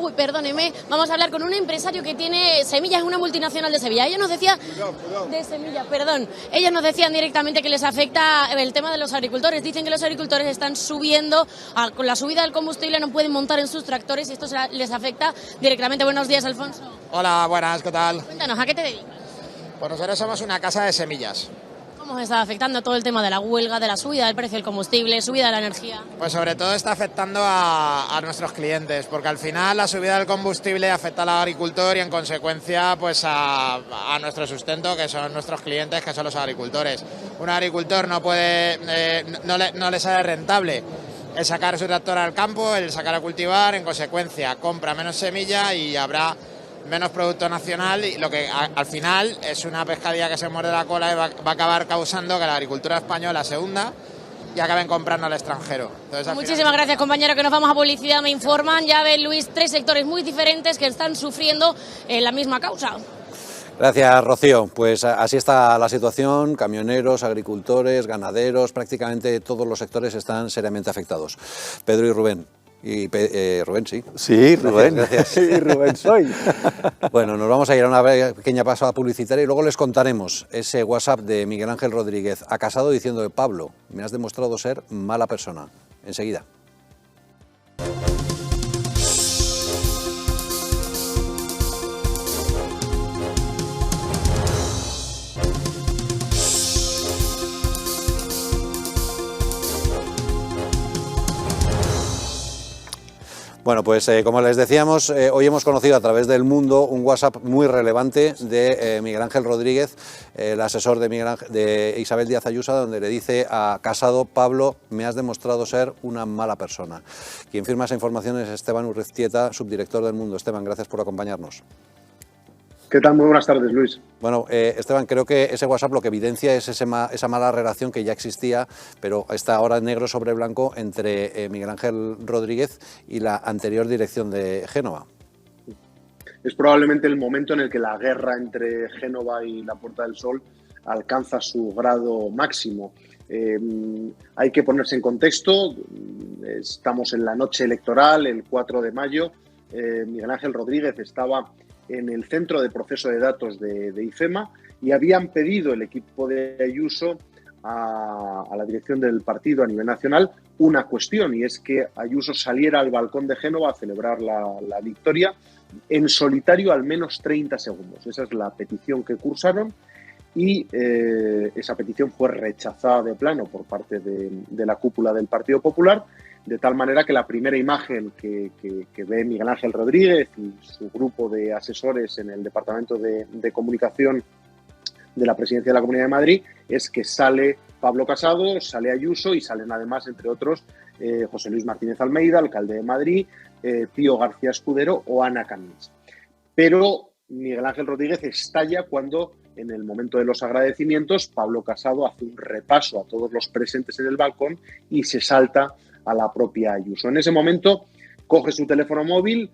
vamos a hablar con un empresario que tiene semillas, es una multinacional de Sevilla. Ellos nos decían, ellos nos decían directamente que les afecta el tema de los agricultores. Dicen que los agricultores están subiendo, con la subida del combustible no pueden montar en sus tractores y esto les afecta directamente. Buenos días, Alfonso. Hola, buenas, ¿qué tal? Cuéntanos, ¿a qué te dedicas? Pues nosotros somos una casa de semillas. ¿Cómo os está afectando todo el tema de la huelga, de la subida del precio del combustible, subida de la energía? Pues sobre todo está afectando a nuestros clientes, porque al final la subida del combustible afecta al agricultor y en consecuencia pues a nuestro sustento, que son nuestros clientes, que son los agricultores. Un agricultor no le sale rentable el sacar su tractor al campo, el sacar a cultivar, en consecuencia compra menos semilla y habrá menos producto nacional y lo que al final es una pescadilla que se muerde la cola y va a acabar causando que la agricultura española se hunda y acaben comprando al extranjero. Entonces, muchísimas gracias, compañero, que nos vamos a publicidad. Me informan, ya ven, Luis, 3 sectores muy diferentes que están sufriendo la misma causa. Gracias, Rocío. Pues así está la situación. Camioneros, agricultores, ganaderos, prácticamente todos los sectores están seriamente afectados. Pedro y Rubén, Y Rubén, sí. Sí, Rubén. Gracias. Sí, Rubén soy. Bueno, nos vamos a ir a una pequeña pasada publicitaria y luego les contaremos ese WhatsApp de Miguel Ángel Rodríguez a Casado diciendo: Pablo, me has demostrado ser mala persona. Enseguida. Bueno, pues como les decíamos, hoy hemos conocido a través del Mundo un WhatsApp muy relevante de Miguel Ángel Rodríguez, el asesor de Isabel Díaz Ayuso, donde le dice a Casado: Pablo, me has demostrado ser una mala persona. Quien firma esa información es Esteban Urriztieta, subdirector del Mundo. Esteban, gracias por acompañarnos. ¿Qué tal? Muy buenas tardes, Luis. Bueno, Esteban, creo que ese WhatsApp lo que evidencia es esa mala relación que ya existía, pero está ahora negro sobre blanco, entre Miguel Ángel Rodríguez y la anterior dirección de Génova. Es probablemente el momento en el que la guerra entre Génova y la Puerta del Sol alcanza su grado máximo. Hay que ponerse en contexto. Estamos en la noche electoral, el 4 de mayo. Miguel Ángel Rodríguez estaba en el centro de proceso de datos de IFEMA y habían pedido el equipo de Ayuso a la dirección del partido a nivel nacional una cuestión, y es que Ayuso saliera al balcón de Génova a celebrar la victoria en solitario al menos 30 segundos. Esa es la petición que cursaron y esa petición fue rechazada de plano por parte de la cúpula del Partido Popular, de tal manera que la primera imagen que ve Miguel Ángel Rodríguez y su grupo de asesores en el Departamento de Comunicación de la Presidencia de la Comunidad de Madrid es que sale Pablo Casado, sale Ayuso y salen además, entre otros, José Luis Martínez Almeida, alcalde de Madrid, Pío García Escudero o Ana Camins. Pero Miguel Ángel Rodríguez estalla cuando, en el momento de los agradecimientos, Pablo Casado hace un repaso a todos los presentes en el balcón y se salta a la propia Ayuso. En ese momento coge su teléfono móvil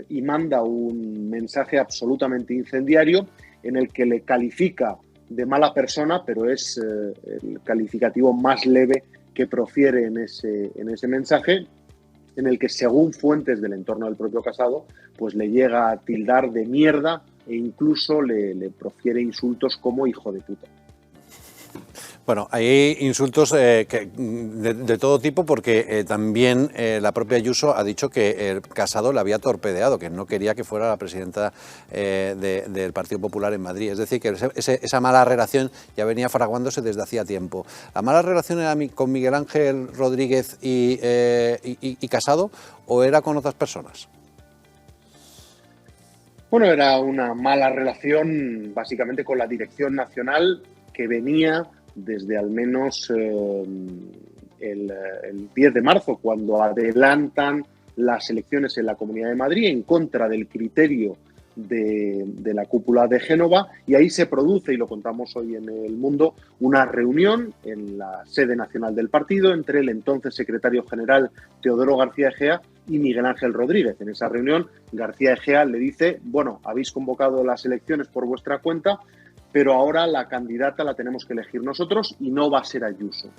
y manda un mensaje absolutamente incendiario en el que le califica de mala persona, pero es el calificativo más leve que profiere en ese mensaje, en el que, según fuentes del entorno del propio Casado, pues le llega a tildar de mierda e incluso le profiere insultos como hijo de puta. Bueno, hay insultos de todo tipo, porque también la propia Ayuso ha dicho que el Casado la había torpedeado, que no quería que fuera la presidenta del Partido Popular en Madrid. Es decir, que esa mala relación ya venía fraguándose desde hacía tiempo. ¿La mala relación era con Miguel Ángel Rodríguez y Casado, o era con otras personas? Bueno, era una mala relación básicamente con la dirección nacional, que venía desde al menos el 10 de marzo, cuando adelantan las elecciones en la Comunidad de Madrid en contra del criterio de la cúpula de Génova, y ahí se produce, y lo contamos hoy en El Mundo, una reunión en la sede nacional del partido entre el entonces secretario general Teodoro García Egea y Miguel Ángel Rodríguez. En esa reunión, García Egea le dice: bueno, habéis convocado las elecciones por vuestra cuenta, pero ahora la candidata la tenemos que elegir nosotros y no va a ser Ayuso.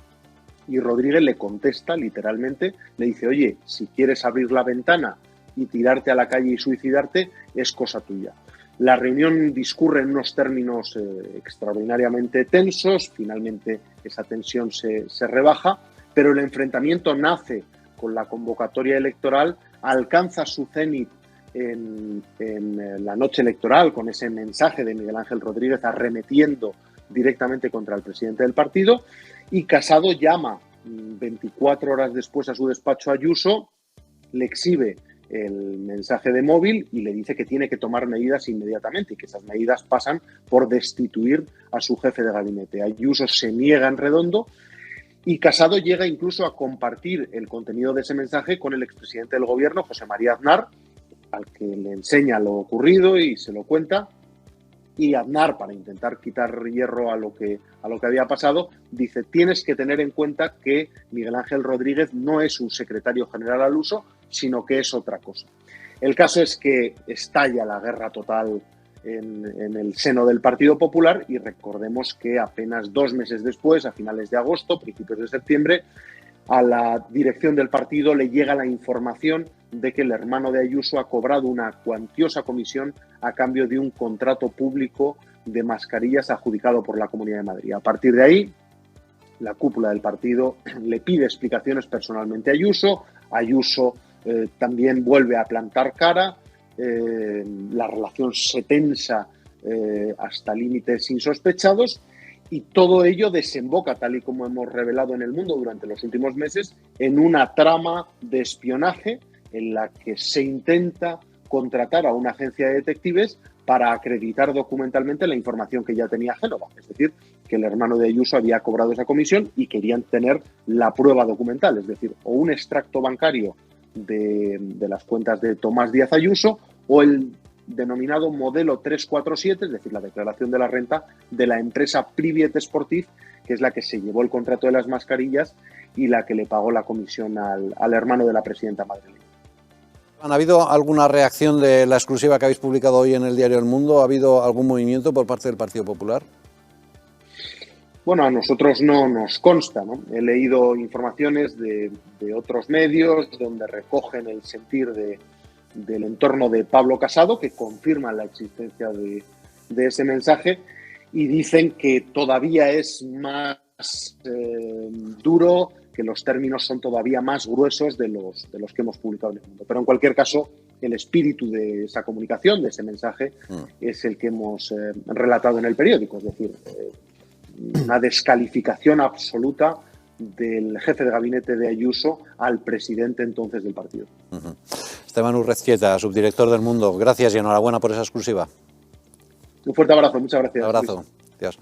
Y Rodríguez le contesta literalmente, le dice: oye, si quieres abrir la ventana y tirarte a la calle y suicidarte, es cosa tuya. La reunión discurre en unos términos extraordinariamente tensos. Finalmente esa tensión se rebaja, pero el enfrentamiento nace con la convocatoria electoral, alcanza su cenit en la noche electoral, con ese mensaje de Miguel Ángel Rodríguez arremetiendo directamente contra el presidente del partido, y Casado llama 24 horas después a su despacho a Ayuso, le exhibe el mensaje de móvil y le dice que tiene que tomar medidas inmediatamente, y que esas medidas pasan por destituir a su jefe de gabinete. Ayuso se niega en redondo, y Casado llega incluso a compartir el contenido de ese mensaje con el expresidente del gobierno, José María Aznar, al que le enseña lo ocurrido y se lo cuenta, y Aznar, para intentar quitar hierro a lo que había pasado, dice: tienes que tener en cuenta que Miguel Ángel Rodríguez no es un secretario general al uso, sino que es otra cosa. El caso es que estalla la guerra total en el seno del Partido Popular, y recordemos que apenas 2 meses después, a finales de agosto, principios de septiembre, a la dirección del partido le llega la información de que el hermano de Ayuso ha cobrado una cuantiosa comisión a cambio de un contrato público de mascarillas adjudicado por la Comunidad de Madrid. A partir de ahí, la cúpula del partido le pide explicaciones personalmente a Ayuso. Ayuso también vuelve a plantar cara. La relación se tensa hasta límites insospechados y todo ello desemboca, tal y como hemos revelado en El Mundo durante los últimos meses, en una trama de espionaje en la que se intenta contratar a una agencia de detectives para acreditar documentalmente la información que ya tenía Génova. Es decir, que el hermano de Ayuso había cobrado esa comisión y querían tener la prueba documental, es decir, o un extracto bancario de las cuentas de Tomás Díaz Ayuso o el denominado modelo 347, es decir, la declaración de la renta de la empresa Priviet Sportif, que es la que se llevó el contrato de las mascarillas y la que le pagó la comisión al hermano de la presidenta madrileña. ¿Ha habido alguna reacción de la exclusiva que habéis publicado hoy en el diario El Mundo? ¿Ha habido algún movimiento por parte del Partido Popular? Bueno, a nosotros no nos consta, ¿no? He leído informaciones de otros medios donde recogen el sentir del entorno de Pablo Casado, que confirman la existencia de ese mensaje y dicen que todavía es más duro, que los términos son todavía más gruesos de los que hemos publicado en El Mundo. Pero en cualquier caso, el espíritu de esa comunicación, de ese mensaje, es el que hemos relatado en el periódico, es decir, una descalificación absoluta del jefe de gabinete de Ayuso al presidente entonces del partido. Esteban Urreztieta, subdirector del Mundo, gracias y enhorabuena por esa exclusiva. Un fuerte abrazo, muchas gracias. Un abrazo, adiós.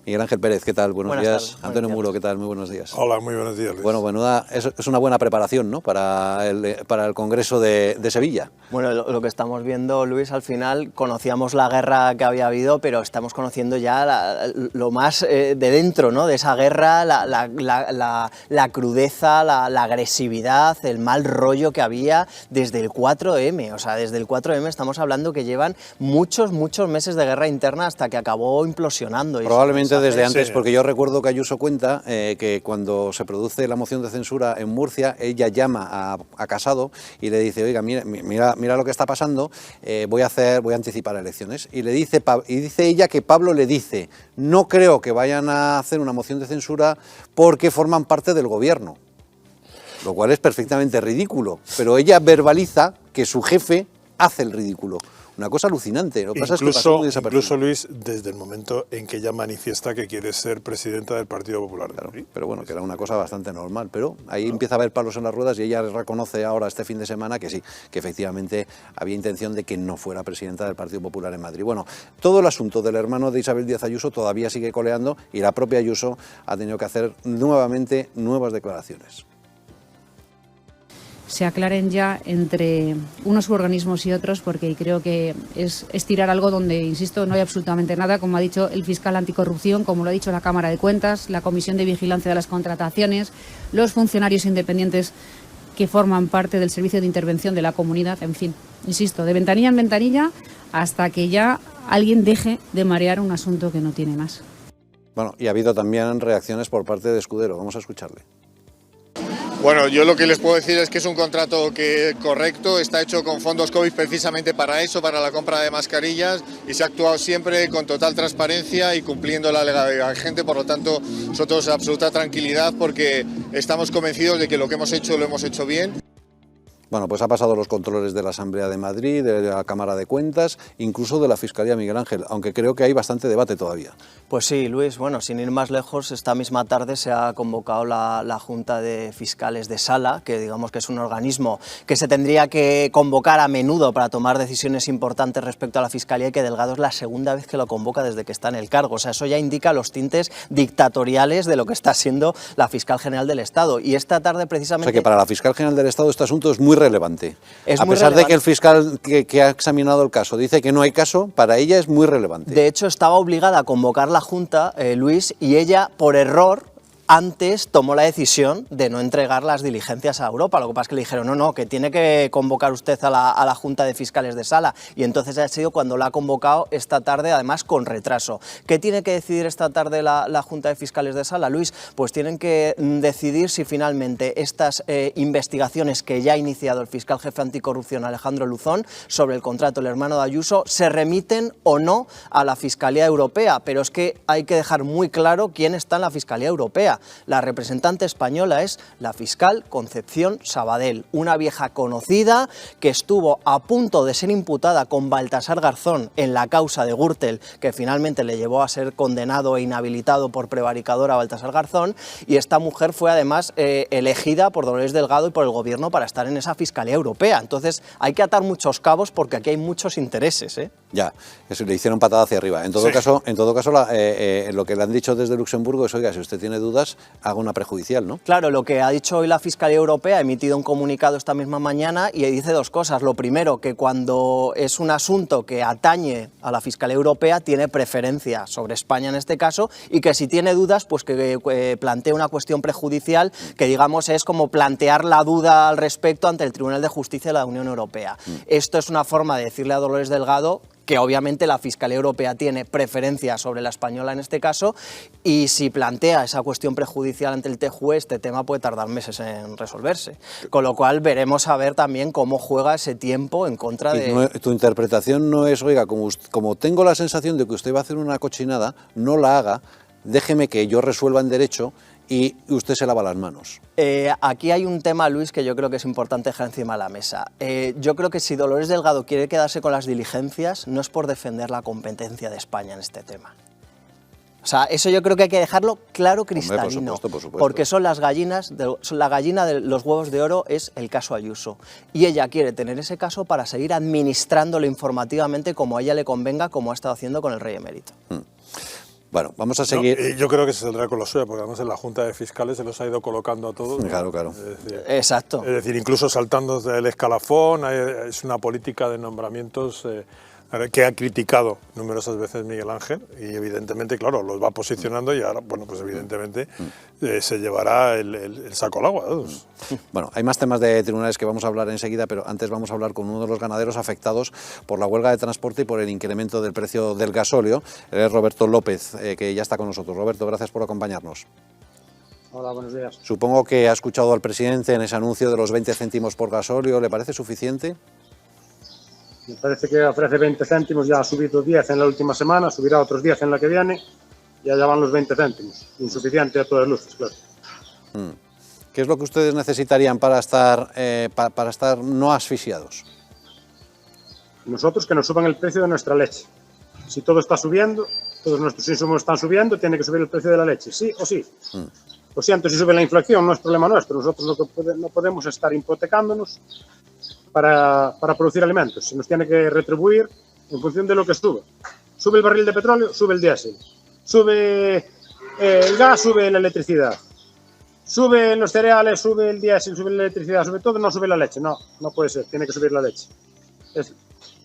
Miguel Ángel Pérez, ¿qué tal? Buenos días. Antonio Muro, ¿qué tal? Muy buenos días. Hola, muy buenos días, Luis. Bueno, es una buena preparación, ¿no?, para el Congreso de Sevilla. Bueno, lo que estamos viendo, Luis, al final conocíamos la guerra que había habido, pero estamos conociendo ya lo más de dentro, ¿no?, de esa guerra, la crudeza, la agresividad, el mal rollo que había desde el 4M. O sea, desde el 4M estamos hablando que llevan muchos meses de guerra interna hasta que acabó implosionando. Probablemente desde antes, sí. Porque yo recuerdo que Ayuso cuenta que cuando se produce la moción de censura en Murcia, ella llama a Casado y le dice, oiga, mira lo que está pasando, voy a anticipar elecciones. Y dice ella que Pablo le dice, no creo que vayan a hacer una moción de censura porque forman parte del gobierno. Lo cual es perfectamente ridículo, pero ella verbaliza que su jefe hace el ridículo. Una cosa alucinante. Lo que pasa es que pasó muy desapercibido. Incluso, Luis, desde el momento en que ella manifiesta que quiere ser presidenta del Partido Popular. Claro, pero bueno, que era una cosa bastante normal. Pero ahí empieza a haber palos en las ruedas y ella reconoce ahora este fin de semana que sí, que efectivamente había intención de que no fuera presidenta del Partido Popular en Madrid. Bueno, todo el asunto del hermano de Isabel Díaz Ayuso todavía sigue coleando y la propia Ayuso ha tenido que hacer nuevamente nuevas declaraciones. Se aclaren ya entre unos organismos y otros, porque creo que es tirar algo donde, insisto, no hay absolutamente nada, como ha dicho el fiscal anticorrupción, como lo ha dicho la Cámara de Cuentas, la Comisión de Vigilancia de las Contrataciones, los funcionarios independientes que forman parte del Servicio de Intervención de la Comunidad, en fin, insisto, de ventanilla en ventanilla hasta que ya alguien deje de marear un asunto que no tiene más. Bueno, y ha habido también reacciones por parte de Escudero, vamos a escucharle. Bueno, yo lo que les puedo decir es que es un contrato correcto, está hecho con fondos COVID precisamente para eso, para la compra de mascarillas, y se ha actuado siempre con total transparencia y cumpliendo la legalidad vigente. Por lo tanto, nosotros absoluta tranquilidad porque estamos convencidos de que lo que hemos hecho lo hemos hecho bien. Bueno, pues ha pasado los controles de la Asamblea de Madrid, de la Cámara de Cuentas, incluso de la Fiscalía, Miguel Ángel, aunque creo que hay bastante debate todavía. Pues sí, Luis, bueno, sin ir más lejos, esta misma tarde se ha convocado la Junta de Fiscales de Sala, que digamos que es un organismo que se tendría que convocar a menudo para tomar decisiones importantes respecto a la Fiscalía, y que Delgado es la segunda vez que lo convoca desde que está en el cargo. O sea, eso ya indica los tintes dictatoriales de lo que está siendo la Fiscal General del Estado. Y esta tarde precisamente... O sea, que para la Fiscal General del Estado este asunto es muy relevante. A pesar de que el fiscal que ha examinado el caso dice que no hay caso, para ella es muy relevante. De hecho, estaba obligada a convocar la Junta, Luis, y ella, por error, antes tomó la decisión de no entregar las diligencias a Europa. Lo que pasa es que le dijeron, no, que tiene que convocar usted a la Junta de Fiscales de Sala, y entonces ha sido cuando la ha convocado esta tarde, además con retraso. ¿Qué tiene que decidir esta tarde la Junta de Fiscales de Sala, Luis? Pues tienen que decidir si finalmente estas investigaciones que ya ha iniciado el fiscal jefe anticorrupción Alejandro Luzón sobre el contrato del hermano de Ayuso se remiten o no a la Fiscalía Europea, pero es que hay que dejar muy claro quién está en la Fiscalía Europea. La representante española es la fiscal Concepción Sabadell, una vieja conocida que estuvo a punto de ser imputada con Baltasar Garzón en la causa de Gürtel, que finalmente le llevó a ser condenado e inhabilitado por prevaricador a Baltasar Garzón, y esta mujer fue además elegida por Dolores Delgado y por el gobierno para estar en esa Fiscalía Europea. Entonces hay que atar muchos cabos porque aquí hay muchos intereses, ¿eh? Ya, eso le hicieron patada hacia arriba. En todo caso, lo que le han dicho desde Luxemburgo es, oiga, si usted tiene dudas, haga una prejudicial, ¿no? Claro, lo que ha dicho hoy la Fiscalía Europea, ha emitido un comunicado esta misma mañana y dice dos cosas. Lo primero, que cuando es un asunto que atañe a la Fiscalía Europea, tiene preferencia sobre España en este caso, y que si tiene dudas, pues que plantee una cuestión prejudicial, que digamos es como plantear la duda al respecto ante el Tribunal de Justicia de la Unión Europea. Esto es una forma de decirle a Dolores Delgado que obviamente la Fiscalía Europea tiene preferencia sobre la española en este caso, y si plantea esa cuestión prejudicial ante el TJUE, este tema puede tardar meses en resolverse. Con lo cual veremos a ver también cómo juega ese tiempo en contra de... Tu interpretación no es, oiga, como tengo la sensación de que usted va a hacer una cochinada, no la haga, déjeme que yo resuelva en derecho y usted se lava las manos. Aquí hay un tema, Luis, que yo creo que es importante dejar encima de la mesa. Yo creo que si Dolores Delgado quiere quedarse con las diligencias, no es por defender la competencia de España en este tema. O sea, eso yo creo que hay que dejarlo claro, cristalino. Hombre, por supuesto. Porque son las gallinas, la gallina de los huevos de oro es el caso Ayuso. Y ella quiere tener ese caso para seguir administrándolo informativamente como a ella le convenga, como ha estado haciendo con el rey emérito. Bueno, vamos a seguir. No, yo creo que se saldrá con la suya, porque además en la Junta de Fiscales se los ha ido colocando a todos. Claro. Es decir, exacto. Es decir, incluso saltando del escalafón, es una política de nombramientos que ha criticado numerosas veces Miguel Ángel, y evidentemente, claro, los va posicionando y ahora, bueno, pues evidentemente se llevará el saco al agua. Bueno, hay más temas de tribunales que vamos a hablar enseguida, pero antes vamos a hablar con uno de los ganaderos afectados por la huelga de transporte y por el incremento del precio del gasóleo. Es Roberto López, que ya está con nosotros. Roberto, gracias por acompañarnos. Hola, buenos días. Supongo que ha escuchado al presidente en ese anuncio de los 20 céntimos por gasóleo. ¿Le parece suficiente? Me parece que ofrece 20 céntimos, ya ha subido 10 en la última semana, subirá otros 10 en la que viene, y allá van los 20 céntimos. Insuficiente a todas luces, claro. ¿Qué es lo que ustedes necesitarían para estar no asfixiados? Nosotros, que nos suban el precio de nuestra leche. Si todo está subiendo, todos nuestros insumos están subiendo, tiene que subir el precio de la leche, sí o sí. Lo siento, si sube la inflación no es problema nuestro, nosotros no podemos estar hipotecándonos para producir alimentos, se nos tiene que retribuir en función de lo que sube. Sube el barril de petróleo, sube el diésel. Sube el gas, sube la electricidad. Sube los cereales, sube el diésel, sube la electricidad, sube todo, no sube la leche. No puede ser, tiene que subir la leche.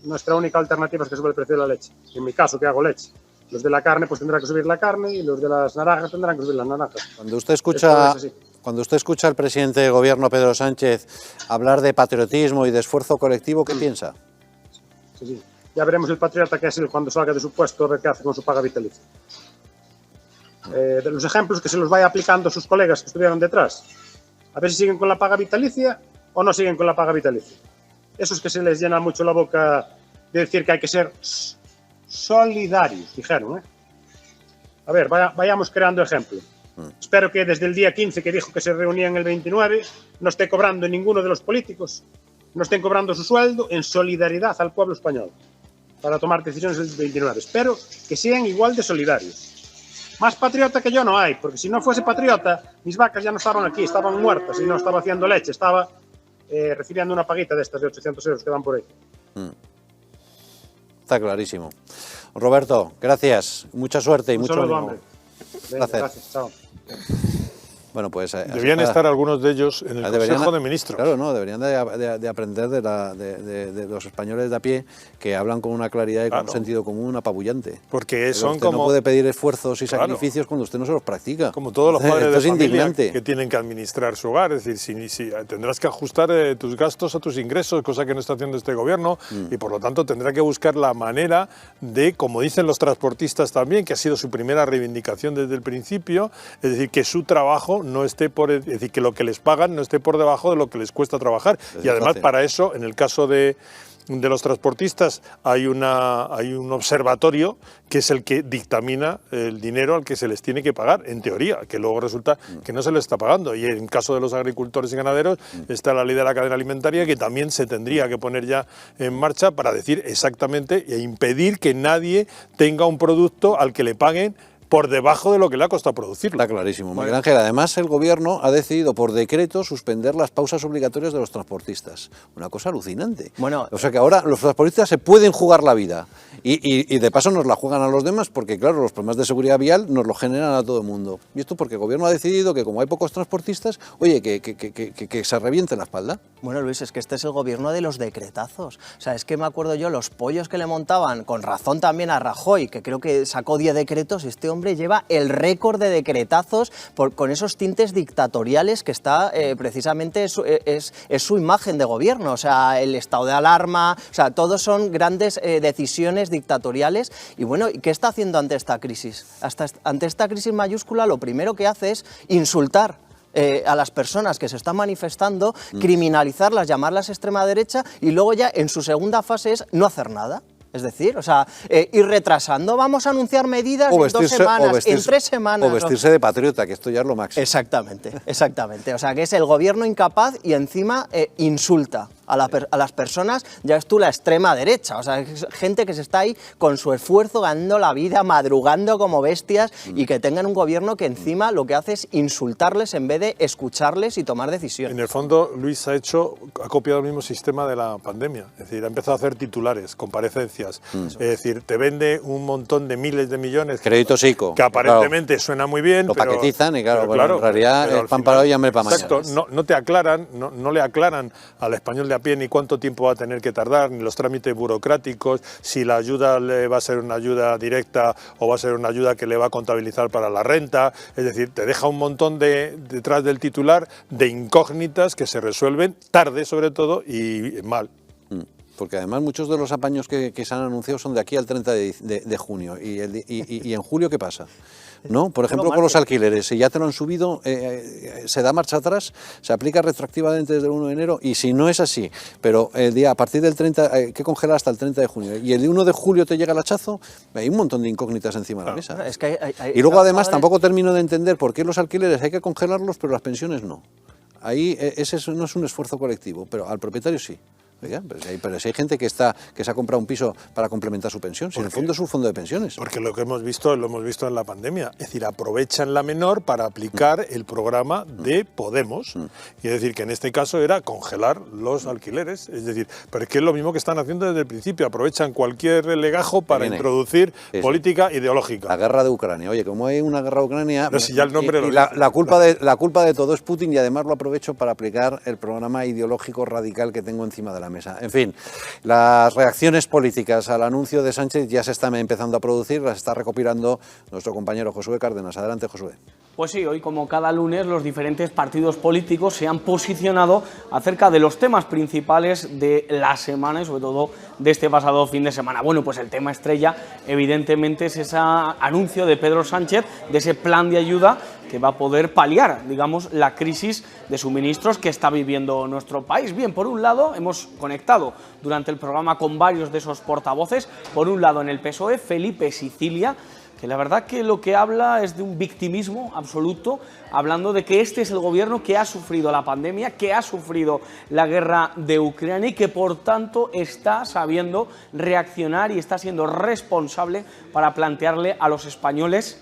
Nuestra única alternativa es que sube el precio de la leche. En mi caso, que hago leche. Los de la carne, pues tendrá que subir la carne, y los de las naranjas tendrán que subir las naranjas. Cuando usted escucha al presidente de gobierno, Pedro Sánchez, hablar de patriotismo y de esfuerzo colectivo, ¿qué piensa? Sí. Ya veremos el patriota que es él cuando salga de su puesto, a ver qué hace con su paga vitalicia. De los ejemplos que se los vaya aplicando a sus colegas que estuvieron detrás, a ver si siguen con la paga vitalicia o no siguen con la paga vitalicia. Esos que se les llena mucho la boca de decir que hay que ser solidarios, dijeron, ¿eh? A ver, vayamos creando ejemplo. Espero que desde el día 15, que dijo que se reunían el 29, no esté cobrando ninguno de los políticos, no estén cobrando su sueldo en solidaridad al pueblo español para tomar decisiones el 29. Espero que sean igual de solidarios. Más patriota que yo no hay, porque si no fuese patriota, mis vacas ya no estaban aquí, estaban muertas y no estaba haciendo leche, estaba recibiendo una paguita de estas de 800 euros que dan por ahí. Está clarísimo. Roberto, gracias, mucha suerte y mucho ánimo. Gracias, chao. Bueno, pues deberían estar algunos de ellos en el Consejo de Ministros. Claro, no, deberían de aprender de los españoles de a pie, que hablan con una claridad y con un sentido común apabullante. Porque son usted no puede pedir esfuerzos y sacrificios cuando usted no se los practica. Como todos los padres de familia que tienen que administrar su hogar, es decir, si tendrás que ajustar tus gastos a tus ingresos, cosa que no está haciendo este gobierno, y por lo tanto tendrá que buscar la manera de, como dicen los transportistas también, que ha sido su primera reivindicación desde el principio, es decir, que su trabajo no esté es decir, que lo que les pagan no esté por debajo de lo que les cuesta trabajar. Y además para eso, en el caso de los transportistas, hay un observatorio que es el que dictamina el dinero al que se les tiene que pagar, en teoría, que luego resulta que no se les está pagando. Y en caso de los agricultores y ganaderos está la ley de la cadena alimentaria, que también se tendría que poner ya en marcha para decir exactamente e impedir que nadie tenga un producto al que le paguen por debajo de lo que le ha costado producirlo. Está clarísimo, Miguel Ángel. Además, el Gobierno ha decidido por decreto suspender las pausas obligatorias de los transportistas. Una cosa alucinante. Bueno, o sea que ahora los transportistas se pueden jugar la vida y de paso nos la juegan a los demás porque, claro, los problemas de seguridad vial nos lo generan a todo el mundo. Y esto porque el Gobierno ha decidido que como hay pocos transportistas, oye, que se reviente la espalda. Bueno, Luis, es que este es el Gobierno de los decretazos. O sea, es que me acuerdo yo los pollos que le montaban, con razón también a Rajoy, que creo que sacó 10 decretos, y este hombre lleva el récord de decretazos con esos tintes dictatoriales que está precisamente es su imagen de gobierno, o sea, el estado de alarma, o sea, todos son grandes decisiones dictatoriales. Y bueno, ¿qué está haciendo ante esta crisis? Ante esta crisis mayúscula, lo primero que hace es insultar a las personas que se están manifestando, criminalizarlas, llamarlas extrema derecha, y luego ya en su segunda fase es no hacer nada. Es decir, o sea, ir retrasando, vamos a anunciar medidas en 2 semanas, en 3 semanas. O vestirse de patriota, que esto ya es lo máximo. Exactamente, exactamente. O sea, que es el gobierno incapaz y encima insulta a las personas, ya ves tú, la extrema derecha. O sea, es gente que se está ahí con su esfuerzo, ganando la vida, madrugando como bestias, y que tengan un gobierno que encima lo que hace es insultarles en vez de escucharles y tomar decisiones. En el fondo, Luis ha copiado el mismo sistema de la pandemia. Es decir, ha empezado a hacer titulares, comparecencias. Es decir, te vende un montón de miles de millones. Créditos ICO. Que aparentemente suena muy bien. Lo paquetizan y claro, en realidad el pan para hoy y hambre para mañana. Exacto, no te aclaran, no le aclaran al español de a pie ni cuánto tiempo va a tener que tardar, ni los trámites burocráticos, si la ayuda le va a ser una ayuda directa o va a ser una ayuda que le va a contabilizar para la renta. Es decir, te deja un montón detrás del titular de incógnitas que se resuelven tarde sobre todo y mal. Porque además muchos de los apaños que se han anunciado son de aquí al 30 de junio. ¿Y en julio qué pasa? ¿No? Por ejemplo, con los alquileres, si ya te lo han subido, se da marcha atrás, se aplica retroactivamente desde el 1 de enero, y si no es así, pero el día a partir del 30, hay que congelar hasta el 30 de junio, y el 1 de julio te llega el hachazo, hay un montón de incógnitas encima de la mesa. Es que y luego además tampoco termino de entender por qué los alquileres hay que congelarlos, pero las pensiones no. Ahí ese no es un esfuerzo colectivo, pero al propietario sí. Oiga, pero si hay gente que se ha comprado un piso para complementar su pensión, si en el fondo es un fondo de pensiones. Porque lo hemos visto en la pandemia, es decir, aprovechan la menor para aplicar el programa de Podemos, y es decir, que en este caso era congelar los alquileres, es decir, pero es que es lo mismo que están haciendo desde el principio, aprovechan cualquier legajo para introducir política ideológica. La guerra de Ucrania, oye, como hay una guerra de Ucrania, pero si ya el nombre la culpa de todo es Putin, y además lo aprovecho para aplicar el programa ideológico radical que tengo encima de la mesa. En fin, las reacciones políticas al anuncio de Sánchez ya se están empezando a producir, las está recopilando nuestro compañero Josué Cárdenas. Adelante, Josué. Pues sí, hoy como cada lunes los diferentes partidos políticos se han posicionado acerca de los temas principales de la semana y sobre todo de este pasado fin de semana. Bueno, pues el tema estrella evidentemente es ese anuncio de Pedro Sánchez, de ese plan de ayuda que va a poder paliar, digamos, la crisis de suministros que está viviendo nuestro país. Bien, por un lado, hemos conectado durante el programa con varios de esos portavoces. Por un lado, en el PSOE, Felipe Sicilia, que la verdad que lo que habla es de un victimismo absoluto, hablando de que este es el gobierno que ha sufrido la pandemia, que ha sufrido la guerra de Ucrania y que por tanto está sabiendo reaccionar y está siendo responsable para plantearle a los españoles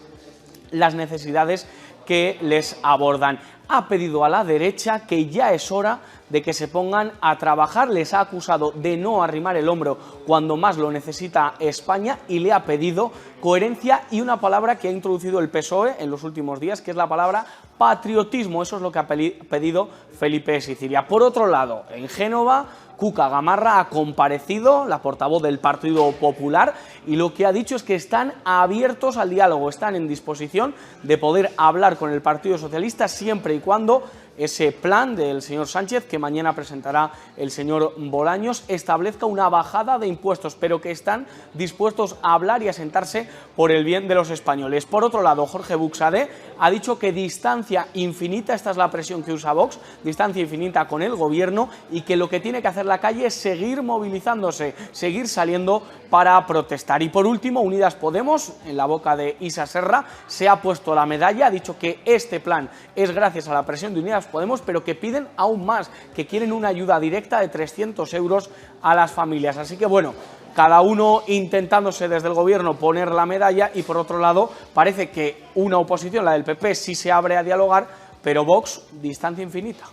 las necesidades que les abordan. Ha pedido a la derecha que ya es hora de que se pongan a trabajar, les ha acusado de no arrimar el hombro cuando más lo necesita España y le ha pedido coherencia y una palabra que ha introducido el PSOE en los últimos días, que es la palabra patriotismo. Eso es lo que ha pedido Felipe Sicilia. Por otro lado, en Génova, Cuca Gamarra ha comparecido, la portavoz del Partido Popular, y lo que ha dicho es que están abiertos al diálogo, están en disposición de poder hablar con el Partido Socialista siempre y cuando ese plan del señor Sánchez, que mañana presentará el señor Bolaños, establezca una bajada de impuestos, pero que están dispuestos a hablar y a sentarse por el bien de los españoles. Por otro lado, Jorge Buxadé ha dicho que distancia infinita, esta es la presión que usa Vox, distancia infinita con el gobierno, y que lo que tiene que hacer la calle es seguir movilizándose, seguir saliendo para protestar. Y por último, Unidas Podemos, en la boca de Isa Serra, se ha puesto la medalla, ha dicho que este plan es gracias a la presión de Unidas Podemos, pero que piden aún más, que quieren una ayuda directa de 300 euros a las familias. Así que bueno, cada uno intentándose desde el gobierno poner la medalla, y por otro lado parece que una oposición, la del PP, sí se abre a dialogar, pero Vox, distancia infinita.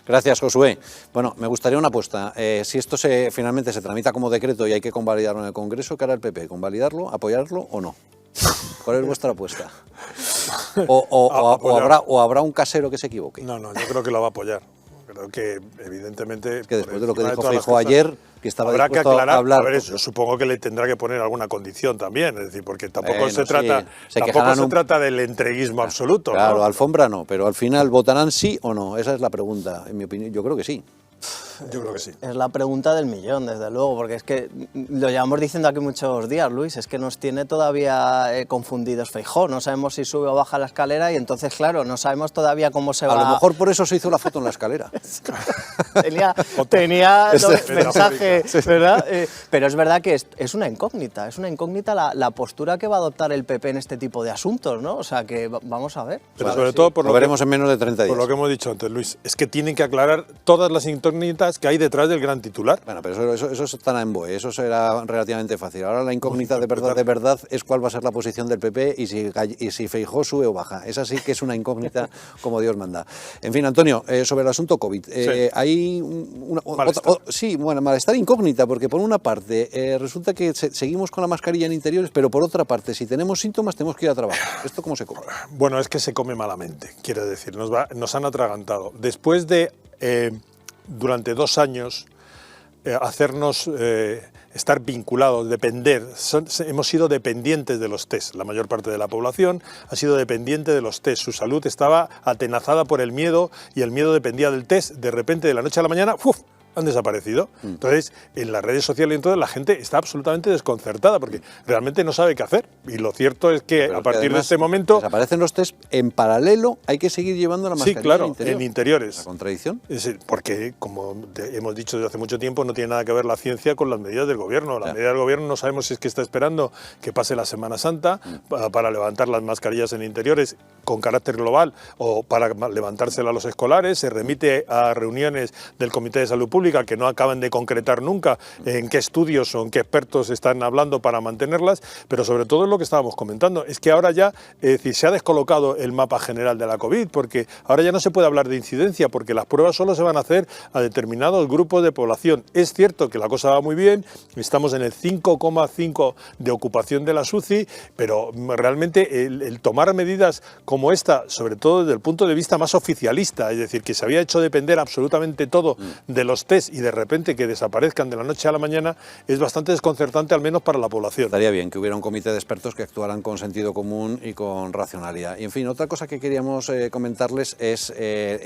Gracias, Josué. Bueno, me gustaría una apuesta. Si esto finalmente se tramita como decreto y hay que convalidarlo en el Congreso, ¿qué hará el PP? ¿Convalidarlo, apoyarlo o no? ¿Cuál es vuestra apuesta? ¿O habrá un casero que se equivoque? No, yo creo que lo va a apoyar. Creo que, evidentemente... Es que después de lo que dijo Feijóo ayer, que estaba habrá que dispuesto aclarar, a hablar... A ver, yo supongo que le tendrá que poner alguna condición también, es decir, porque tampoco se sí, trata del entreguismo absoluto. Claro, ¿no? alfombra no, pero al final ¿votarán sí o no? Esa es la pregunta, en mi opinión. Yo creo que sí. Yo creo que sí. Es la pregunta del millón, desde luego, porque es que lo llevamos diciendo aquí muchos días, Luis, es que nos tiene todavía confundidos Feijóo, no sabemos si sube o baja la escalera y entonces, claro, no sabemos todavía cómo se va... A lo mejor por eso se hizo la foto en la escalera. tenía mensaje, ¿verdad? Pero es verdad que es una incógnita la postura que va a adoptar el PP en este tipo de asuntos, ¿no? O sea, que vamos a ver. Pero sobre todo lo veremos en menos de 30 días. Por lo que hemos dicho antes, Luis, es que tienen que aclarar todas las incógnitas que hay detrás del gran titular. Bueno, pero eso está en BOE, eso será relativamente fácil. Ahora la incógnita de verdad es cuál va a ser la posición del PP y si Feijóo sube o baja. Esa sí que es una incógnita como Dios manda. En fin, Antonio, sobre el asunto COVID, hay malestar incógnita, porque por una parte resulta que seguimos con la mascarilla en interiores, pero por otra parte, si tenemos síntomas tenemos que ir a trabajar. ¿Esto cómo se come? Bueno, es que se come malamente, quiero decir, nos han atragantado. Después de... durante 2 años hacernos estar vinculados, depender, hemos sido dependientes de los test, la mayor parte de la población ha sido dependiente de los test, su salud estaba atenazada por el miedo y el miedo dependía del test, de repente de la noche a la mañana, ¡uf!, han desaparecido. Entonces, en las redes sociales y en todo, la gente está absolutamente desconcertada porque realmente no sabe qué hacer. Y lo cierto es que a partir de este momento... Desaparecen los test, en paralelo hay que seguir llevando la mascarilla. Sí, claro, en interiores. ¿La contradicción? Porque, como hemos dicho desde hace mucho tiempo, no tiene nada que ver la ciencia con las medidas del gobierno. Las medidas del gobierno no sabemos si es que está esperando que pase la Semana Santa para levantar las mascarillas en interiores con carácter global o para levantársela a los escolares, se remite a reuniones del Comité de Salud Pública que no acaban de concretar nunca en qué estudios o en qué expertos están hablando para mantenerlas, pero sobre todo es lo que estábamos comentando, es que ahora ya se ha descolocado el mapa general de la COVID, porque ahora ya no se puede hablar de incidencia, porque las pruebas solo se van a hacer a determinados grupos de población. Es cierto que la cosa va muy bien, estamos en el 5,5 de ocupación de las UCI, pero realmente el tomar medidas como esta, sobre todo desde el punto de vista más oficialista, es decir, que se había hecho depender absolutamente todo de los test y de repente que desaparezcan de la noche a la mañana, es bastante desconcertante, al menos para la población. Estaría bien que hubiera un comité de expertos que actuaran con sentido común y con racionalidad. Y en fin, otra cosa que queríamos comentarles es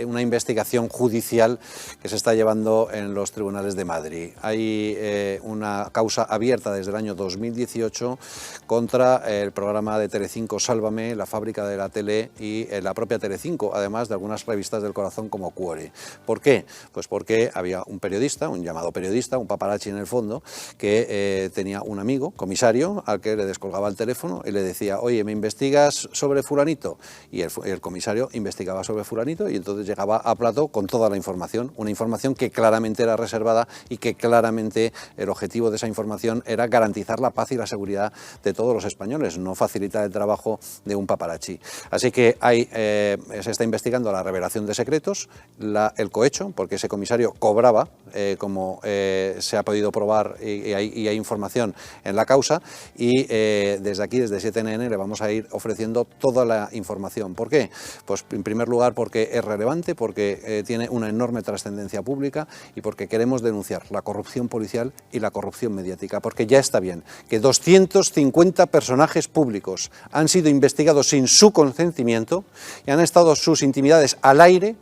una investigación judicial que se está llevando en los tribunales de Madrid. Hay una causa abierta desde el año 2018 contra el programa de Telecinco Sálvame, la fábrica de la tele y la propia Telecinco, además de algunas revistas del corazón como Cuore. ¿Por qué? Pues porque había un periodista, un llamado periodista, un paparazzi en el fondo, que tenía un amigo, comisario, al que le descolgaba el teléfono y le decía, oye, ¿me investigas sobre fulanito? Y el comisario investigaba sobre fulanito y entonces llegaba a plató con toda la información, una información que claramente era reservada y que claramente el objetivo de esa información era garantizar la paz y la seguridad de todos los españoles, no facilitar el trabajo de un paparazzi. Así que se está investigando la revelación de secretos, el cohecho, porque ese comisario cobraba prueba, como se ha podido probar y hay información en la causa, y desde aquí, desde 7NN, le vamos a ir ofreciendo toda la información. ¿Por qué? Pues en primer lugar porque es relevante, porque tiene una enorme trascendencia pública y porque queremos denunciar la corrupción policial y la corrupción mediática, porque ya está bien que 250 personajes públicos han sido investigados sin su consentimiento y han estado sus intimidades al aire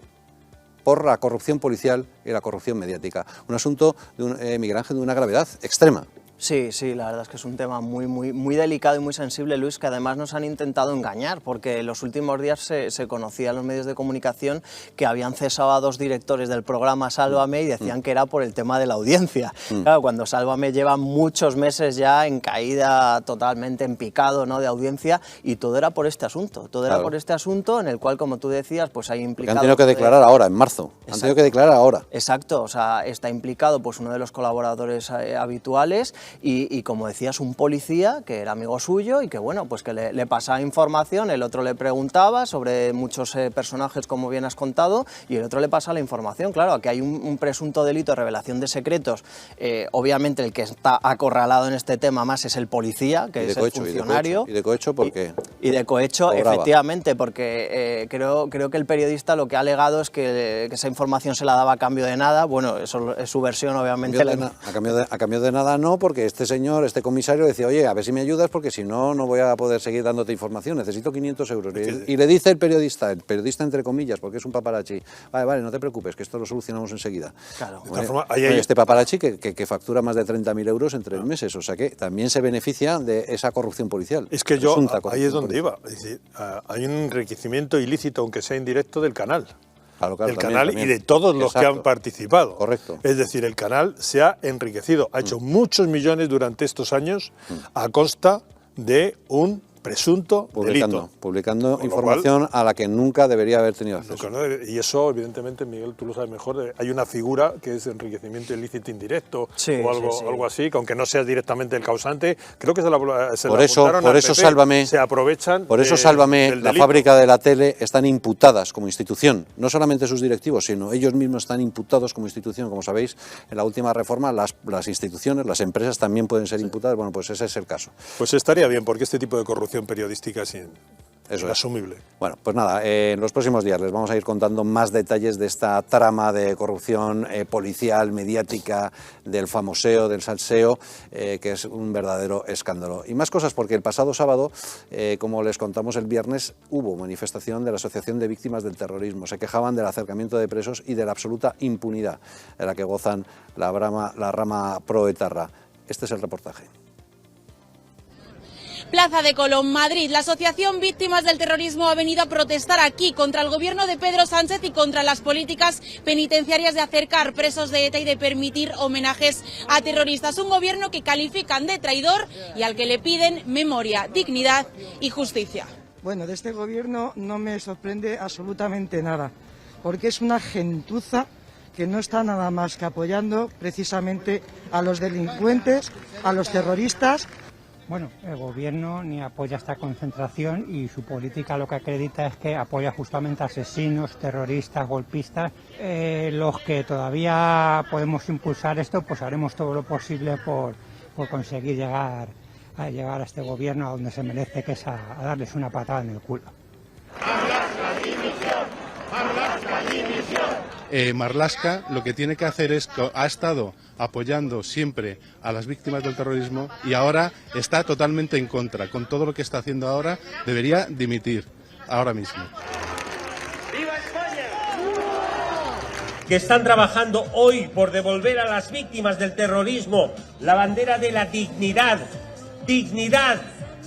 por la corrupción policial y la corrupción mediática. Un asunto, Miguel Ángel, de una gravedad extrema. Sí, sí, la verdad es que es un tema muy delicado y muy sensible, Luis, que además nos han intentado engañar, porque en los últimos días se conocía en los medios de comunicación que habían cesado a 2 directores del programa Sálvame y decían que era por el tema de la audiencia. Claro, cuando Sálvame lleva muchos meses ya en caída totalmente en picado, ¿no?, de audiencia, y todo era por este asunto, era por este asunto en el cual, como tú decías, pues hay implicado... Han tenido que declarar ahora, en marzo, han tenido que declarar ahora. Exacto, o sea, está implicado pues uno de los colaboradores habituales, y como decías, un policía que era amigo suyo y que, bueno, pues que le pasaba información, el otro le preguntaba sobre muchos personajes, como bien has contado, y el otro le pasa la información. Claro, aquí hay un presunto delito de revelación de secretos. Obviamente el que está acorralado en este tema más es el policía, que es el funcionario. Y de cohecho, ¿por qué? Y de cohecho, cobraba. Efectivamente, porque creo que el periodista lo que ha alegado es que esa información se la daba a cambio de nada. Bueno, eso es su versión, obviamente. A cambio de nada no, porque este señor, este comisario, decía, oye, a ver si me ayudas, porque si no, no voy a poder seguir dándote información, necesito 500 euros. Y le dice el periodista entre comillas, porque es un paparazzi, vale, no te preocupes, que esto lo solucionamos enseguida. Claro. Este paparazzi que factura más de 30.000 euros en 3 meses, o sea que también se beneficia de esa corrupción policial. Es que ahí es donde iba, es decir, hay un enriquecimiento ilícito, aunque sea indirecto, del canal. Del canal y de todos los que han participado. Correcto. Es decir, el canal se ha enriquecido, ha hecho muchos millones durante estos años a costa de un presunto delito. Publicando información a la que nunca debería haber tenido acceso. Y eso, evidentemente, Miguel, tú lo sabes mejor, hay una figura que es enriquecimiento ilícito indirecto o algo así, que aunque no seas directamente el causante, creo que por eso Sálvame, se aprovechan. Por eso Sálvame, la fábrica de la tele, están imputadas como institución, no solamente sus directivos, sino ellos mismos están imputados como institución. Como sabéis, en la última reforma las instituciones, las empresas también pueden ser imputadas. Bueno, pues ese es el caso. Pues estaría bien, porque este tipo de corrupción periodística es inasumible. Bueno, pues nada, en los próximos días les vamos a ir contando más detalles de esta trama de corrupción policial, mediática, del famoseo, del salseo, que es un verdadero escándalo. Y más cosas, porque el pasado sábado, como les contamos el viernes, hubo manifestación de la Asociación de Víctimas del Terrorismo. Se quejaban del acercamiento de presos y de la absoluta impunidad de la que gozan la rama proetarra. Este es el reportaje. Plaza de Colón, Madrid. La Asociación Víctimas del Terrorismo ha venido a protestar aquí contra el gobierno de Pedro Sánchez y contra las políticas penitenciarias de acercar presos de ETA y de permitir homenajes a terroristas. Un gobierno que califican de traidor y al que le piden memoria, dignidad y justicia. Bueno, de este gobierno no me sorprende absolutamente nada, porque es una gentuza que no está nada más que apoyando precisamente a los delincuentes, a los terroristas. Bueno, el gobierno ni apoya esta concentración y su política lo que acredita es que apoya justamente a asesinos, terroristas, golpistas. Los que todavía podemos impulsar esto, pues haremos todo lo posible por conseguir llegar a este gobierno a donde se merece, que es a darles una patada en el culo. Marlaska lo que tiene que hacer es que ha estado apoyando siempre a las víctimas del terrorismo y ahora está totalmente en contra. Con todo lo que está haciendo ahora, debería dimitir ahora mismo. ¡Viva España! Que están trabajando hoy por devolver a las víctimas del terrorismo la bandera de la dignidad, dignidad,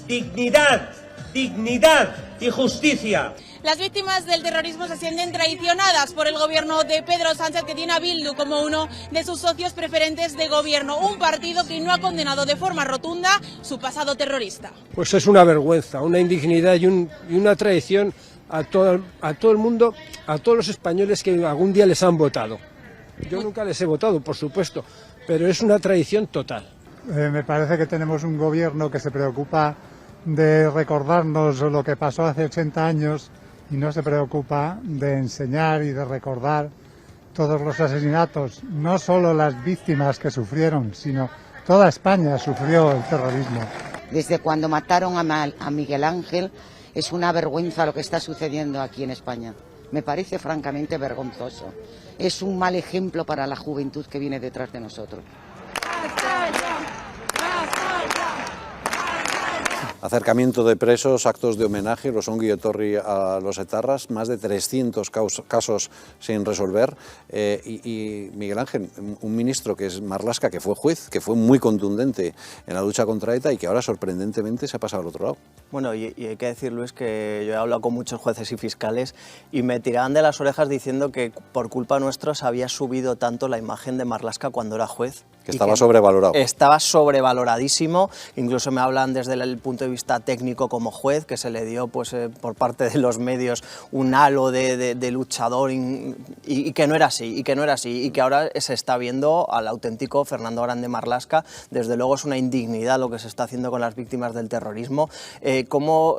dignidad, dignidad y justicia. Las víctimas del terrorismo se sienten traicionadas por el gobierno de Pedro Sánchez, que tiene a Bildu como uno de sus socios preferentes de gobierno, un partido que no ha condenado de forma rotunda su pasado terrorista. Pues es una vergüenza, una indignidad y una traición a todo el mundo, a todos los españoles que algún día les han votado. Yo nunca les he votado, por supuesto, pero es una traición total. Me parece que tenemos un gobierno que se preocupa de recordarnos lo que pasó hace 80 años y no se preocupa de enseñar y de recordar todos los asesinatos, no solo las víctimas que sufrieron, sino toda España sufrió el terrorismo. Desde cuando mataron a Miguel Ángel, es una vergüenza lo que está sucediendo aquí en España. Me parece francamente vergonzoso. Es un mal ejemplo para la juventud que viene detrás de nosotros. Acercamiento de presos, actos de homenaje, los ongi etorri a los etarras, más de 300 casos sin resolver. Y Miguel Ángel, un ministro que es Marlaska, que fue juez, que fue muy contundente en la lucha contra ETA y que ahora sorprendentemente se ha pasado al otro lado. Bueno, y hay que decir, Luis, que yo he hablado con muchos jueces y fiscales y me tiraban de las orejas diciendo que por culpa nuestra se había subido tanto la imagen de Marlaska cuando era juez. Que estaba sobrevalorado. Estaba sobrevaloradísimo, incluso me hablan desde el punto de vista técnico como juez, que se le dio pues, por parte de los medios un halo de luchador y que no era así, y que ahora se está viendo al auténtico Fernando Grande Marlaska. Desde luego es una indignidad lo que se está haciendo con las víctimas del terrorismo, cómo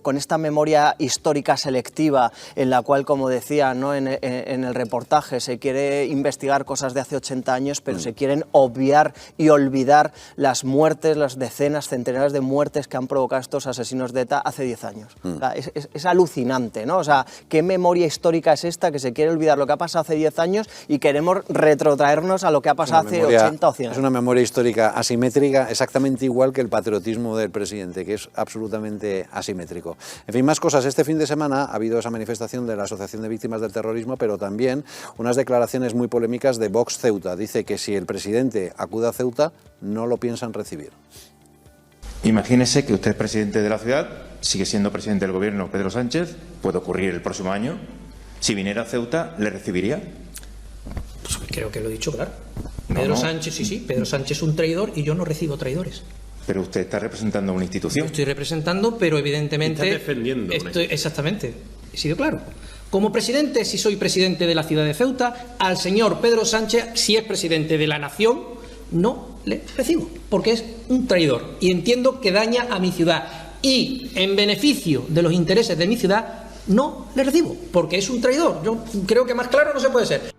con esta memoria histórica selectiva en la cual, como decía, ¿no? en el reportaje, se quiere investigar cosas de hace 80 años, pero se quieren obviar y olvidar las muertes, las decenas, centenares de muertes que han provocado estos asesinos de ETA hace 10 años. O sea, es alucinante, ¿no? O sea, ¿qué memoria histórica es esta que se quiere olvidar lo que ha pasado hace 10 años y queremos retrotraernos a lo que ha pasado hace 80 o 100 años? Es una memoria histórica asimétrica, exactamente igual que el patriotismo del presidente, que es absolutamente asimétrico. En fin, más cosas. Este fin de semana ha habido esa manifestación de la Asociación de Víctimas del Terrorismo, pero también unas declaraciones muy polémicas de Vox Ceuta. Dice que si el presidente acude a Ceuta, no lo piensan recibir. Imagínese que usted es presidente de la ciudad, sigue siendo presidente del gobierno Pedro Sánchez, puede ocurrir el próximo año. Si viniera a Ceuta, ¿le recibiría? Pues creo que lo he dicho claro. Pedro Sánchez, sí, Pedro Sánchez es un traidor y yo no recibo traidores. Pero usted está representando a una institución. Yo estoy representando, pero evidentemente... Está defendiendo. Exactamente, he sido claro. Como presidente, si soy presidente de la ciudad de Ceuta, al señor Pedro Sánchez, si es presidente de la nación, no le recibo, porque es un traidor y entiendo que daña a mi ciudad. Y en beneficio de los intereses de mi ciudad, no le recibo, porque es un traidor. Yo creo que más claro no se puede ser.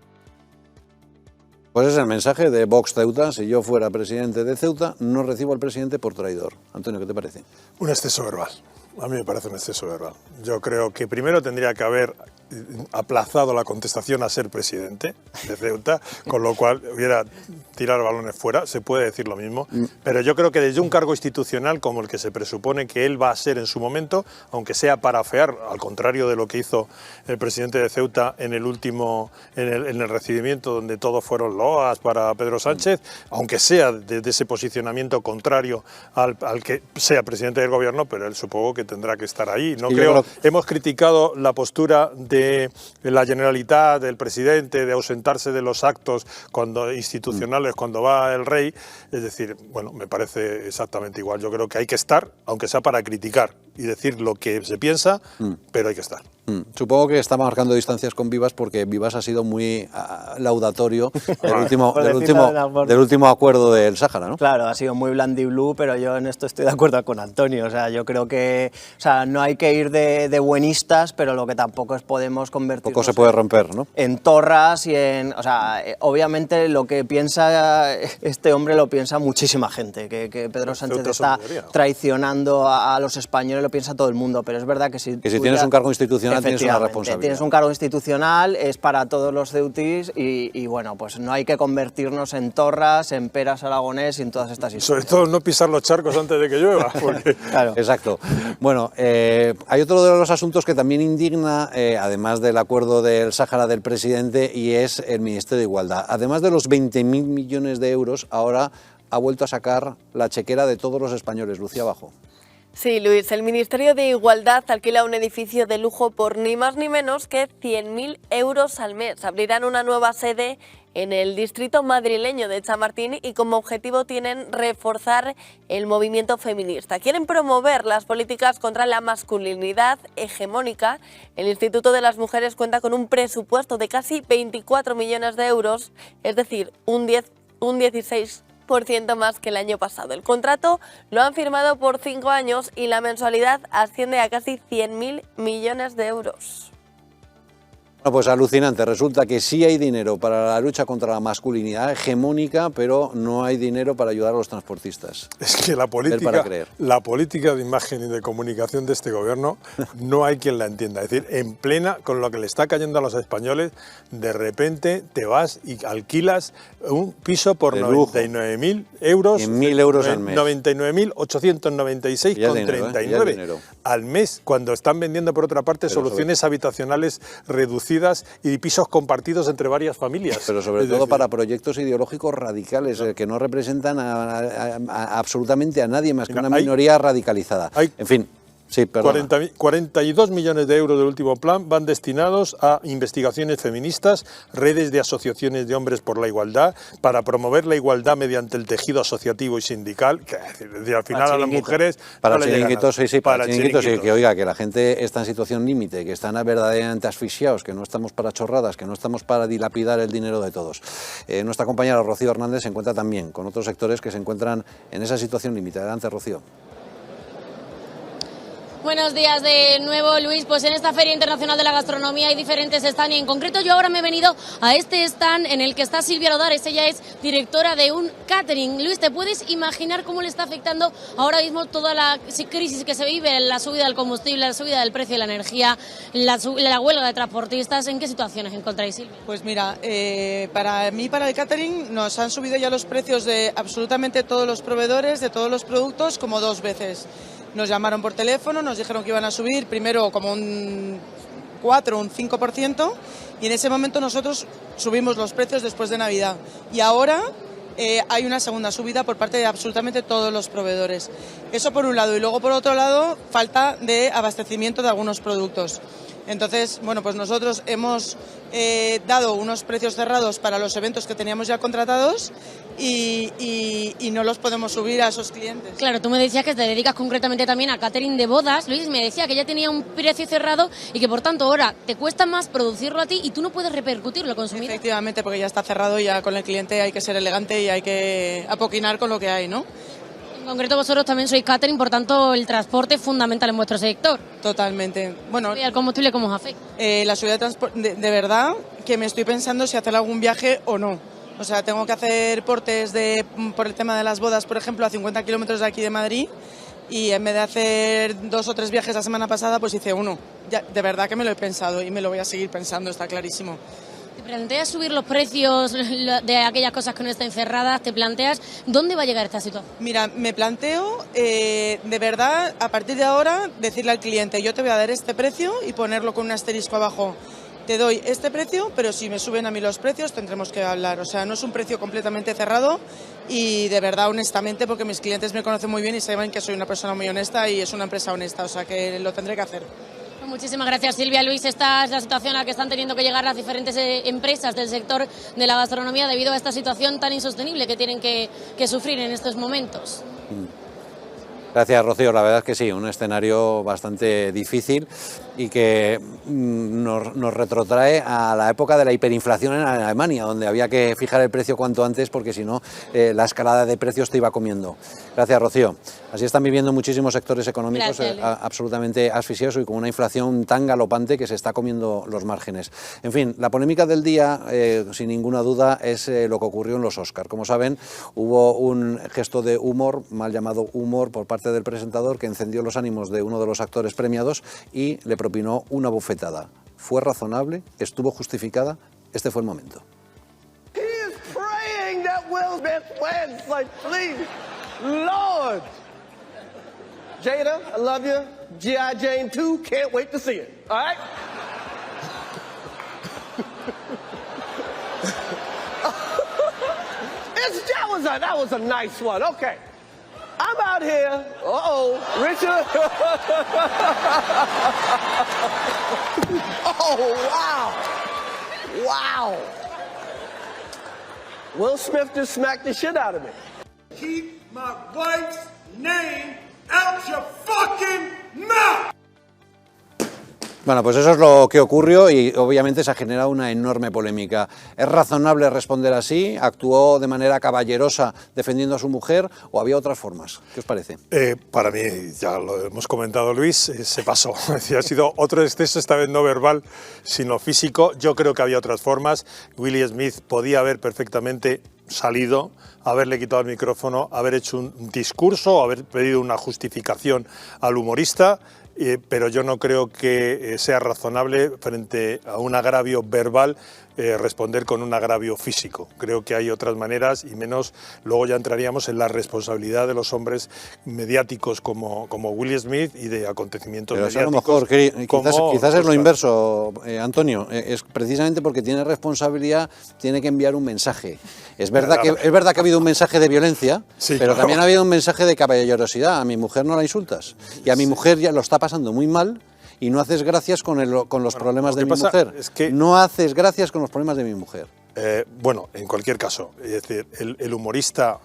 Pues es el mensaje de Vox Ceuta. Si yo fuera presidente de Ceuta, no recibo al presidente por traidor. Antonio, ¿qué te parece? Un exceso verbal. A mí me parece un exceso verbal. Yo creo que primero tendría que haber aplazado la contestación a ser presidente de Ceuta, con lo cual hubiera tirar balones fuera, se puede decir lo mismo, pero yo creo que desde un cargo institucional como el que se presupone que él va a ser en su momento, aunque sea para afear, al contrario de lo que hizo el presidente de Ceuta en el último, en el recibimiento donde todos fueron loas para Pedro Sánchez, aunque sea desde ese posicionamiento contrario al que sea presidente del gobierno, pero él supongo que tendrá que estar ahí. No creo, hemos criticado la postura de la Generalitat, del presidente, de ausentarse de los actos institucionales cuando va el rey, es decir, bueno, me parece exactamente igual. Yo creo que hay que estar, aunque sea para criticar y decir lo que se piensa, pero hay que estar. Supongo que está marcando distancias con Vivas porque Vivas ha sido muy laudatorio del último acuerdo del Sáhara, ¿no? Claro, ha sido muy blandiblue, pero yo en esto estoy de acuerdo con Antonio. O sea, yo creo que no hay que ir de buenistas, pero lo que tampoco es podemos convertirnos poco se puede romper, ¿no? En torras y en... O sea, obviamente lo que piensa este hombre lo piensa muchísima gente, que Pedro Sánchez está traicionando a los españoles, lo piensa todo el mundo, pero es verdad que si tienes un cargo institucional tienes una responsabilidad. Tienes un cargo institucional, es para todos los ceutis y bueno, pues no hay que convertirnos en torras, en peras aragonés y en todas estas historias. Sobre todo no pisar los charcos antes de que llueva. Porque... Claro. Exacto. Bueno, hay otro de los asuntos que también indigna, además del acuerdo del Sáhara del presidente, y es el Ministerio de Igualdad. Además de los 20.000 millones de euros, ahora ha vuelto a sacar la chequera de todos los españoles. Lucía Bajo. Sí, Luis, el Ministerio de Igualdad alquila un edificio de lujo por ni más ni menos que 100.000 euros al mes. Abrirán una nueva sede en el distrito madrileño de Chamartín y como objetivo tienen reforzar el movimiento feminista. Quieren promover las políticas contra la masculinidad hegemónica. El Instituto de las Mujeres cuenta con un presupuesto de casi 24 millones de euros, es decir, un 16% más que el año pasado. El contrato lo han firmado por 5 años y la mensualidad asciende a casi 100.000 millones de euros. Bueno, pues alucinante. Resulta que sí hay dinero para la lucha contra la masculinidad hegemónica, pero no hay dinero para ayudar a los transportistas. Es que la política de imagen y de comunicación de este gobierno no hay quien la entienda. Es decir, en plena, con lo que le está cayendo a los españoles, de repente te vas y alquilas un piso por 99.000 euros. 100.000 euros al mes. 99.896,39 al mes, cuando están vendiendo por otra parte soluciones habitacionales reducidas y pisos compartidos entre varias familias. Pero sobre todo para proyectos ideológicos radicales, que no representan absolutamente a nadie más que una minoría radicalizada. En fin. Sí, 42 millones de euros del último plan van destinados a investigaciones feministas, redes de asociaciones de hombres por la igualdad, para promover la igualdad mediante el tejido asociativo y sindical, que al final a las mujeres... Para chiringuitos, para chiringuitos, y que oiga, que la gente está en situación límite, que están verdaderamente asfixiados, que no estamos para chorradas, que no estamos para dilapidar el dinero de todos. Nuestra compañera Rocío Hernández se encuentra también con otros sectores que se encuentran en esa situación límite. Adelante, Rocío. Buenos días de nuevo, Luis. Pues en esta Feria Internacional de la Gastronomía hay diferentes stands y en concreto yo ahora me he venido a este stand en el que está Silvia Rodares. Ella es directora de un catering. Luis, ¿te puedes imaginar cómo le está afectando ahora mismo toda la crisis que se vive, la subida del combustible, la subida del precio de la energía, la huelga de transportistas? ¿En qué situaciones encontráis, Silvia? Pues mira, para el catering nos han subido ya los precios de absolutamente todos los proveedores, de todos los productos, como 2 veces. Nos llamaron por teléfono, nos dijeron que iban a subir primero como un 4 o un 5% y en ese momento nosotros subimos los precios después de Navidad. Y ahora hay una segunda subida por parte de absolutamente todos los proveedores. Eso por un lado, y luego por otro lado, falta de abastecimiento de algunos productos. Entonces, bueno, pues nosotros hemos dado unos precios cerrados para los eventos que teníamos ya contratados y no los podemos subir a esos clientes. Claro, tú me decías que te dedicas concretamente también a catering de bodas. Luis me decía que ya tenía un precio cerrado y que por tanto ahora te cuesta más producirlo a ti y tú no puedes repercutirlo, consumir. Efectivamente, porque ya está cerrado y ya con el cliente hay que ser elegante y hay que apoquinar con lo que hay, ¿no? En concreto vosotros también sois catering, por tanto el transporte es fundamental en vuestro sector. Totalmente. Bueno, ¿y al combustible cómo os afecta? La subida de transporte, de verdad que me estoy pensando si hacer algún viaje o no. O sea, tengo que hacer portes por el tema de las bodas, por ejemplo, a 50 kilómetros de aquí de Madrid y en vez de hacer 2 o 3 viajes la semana pasada, pues hice uno. Ya, de verdad que me lo he pensado y me lo voy a seguir pensando, está clarísimo. ¿Te planteas subir los precios de aquellas cosas que no están cerradas? ¿Te planteas dónde va a llegar esta situación? Mira, me planteo de verdad, a partir de ahora, decirle al cliente, yo te voy a dar este precio y ponerlo con un asterisco abajo. Te doy este precio, pero si me suben a mí los precios tendremos que hablar. O sea, no es un precio completamente cerrado y de verdad, honestamente, porque mis clientes me conocen muy bien y saben que soy una persona muy honesta y es una empresa honesta, o sea que lo tendré que hacer. Muchísimas gracias, Silvia. Luis, esta es la situación a la que están teniendo que llegar las diferentes empresas del sector de la gastronomía debido a esta situación tan insostenible que tienen que sufrir en estos momentos. Gracias, Rocío. La verdad es que sí, un escenario bastante difícil y que nos retrotrae a la época de la hiperinflación en Alemania, donde había que fijar el precio cuanto antes porque si no la escalada de precios te iba comiendo. Gracias, Rocío. Así están viviendo muchísimos sectores económicos absolutamente asfixiados y con una inflación tan galopante que se está comiendo los márgenes. En fin, la polémica del día, sin ninguna duda, es lo que ocurrió en los Oscar. Como saben, hubo un gesto de humor, mal llamado humor, por parte del presentador que encendió los ánimos de uno de los actores premiados y le propinó una bofetada. ¿Fue razonable? ¿Estuvo justificada? Este fue el momento. Lord! Jada, I love you. G.I. Jane 2, can't wait to see it. All right? that was a nice one. Okay. I'm out here. Richard. Oh, wow. Wow. Will Smith just smacked the shit out of me. Keep my wife's name out your fucking mouth! Bueno, pues eso es lo que ocurrió y obviamente se ha generado una enorme polémica. ¿Es razonable responder así? ¿Actuó de manera caballerosa defendiendo a su mujer o había otras formas? ¿Qué os parece? Para mí, ya lo hemos comentado Luis, se pasó. Ha sido otro exceso, esta vez no verbal, sino físico. Yo creo que había otras formas. Will Smith podía haber perfectamente salido, haberle quitado el micrófono, haber hecho un discurso, haber pedido una justificación al humorista, pero yo no creo que sea razonable frente a un agravio verbal responder con un agravio físico. Creo que hay otras maneras y menos, luego ya entraríamos en la responsabilidad de los hombres mediáticos como Will Smith y de acontecimientos mediáticos. A lo mejor, quizás es lo inverso, Antonio, es precisamente porque tiene responsabilidad, tiene que enviar un mensaje. Es verdad que ha habido un mensaje de violencia, sí, pero también ha habido un mensaje de caballerosidad. A mi mujer no la insultas y a mi mujer ya lo está pasando muy mal y no haces gracias con los problemas de mi mujer. Es que no haces gracias con los problemas de mi mujer. Bueno, en cualquier caso, es decir, el humorista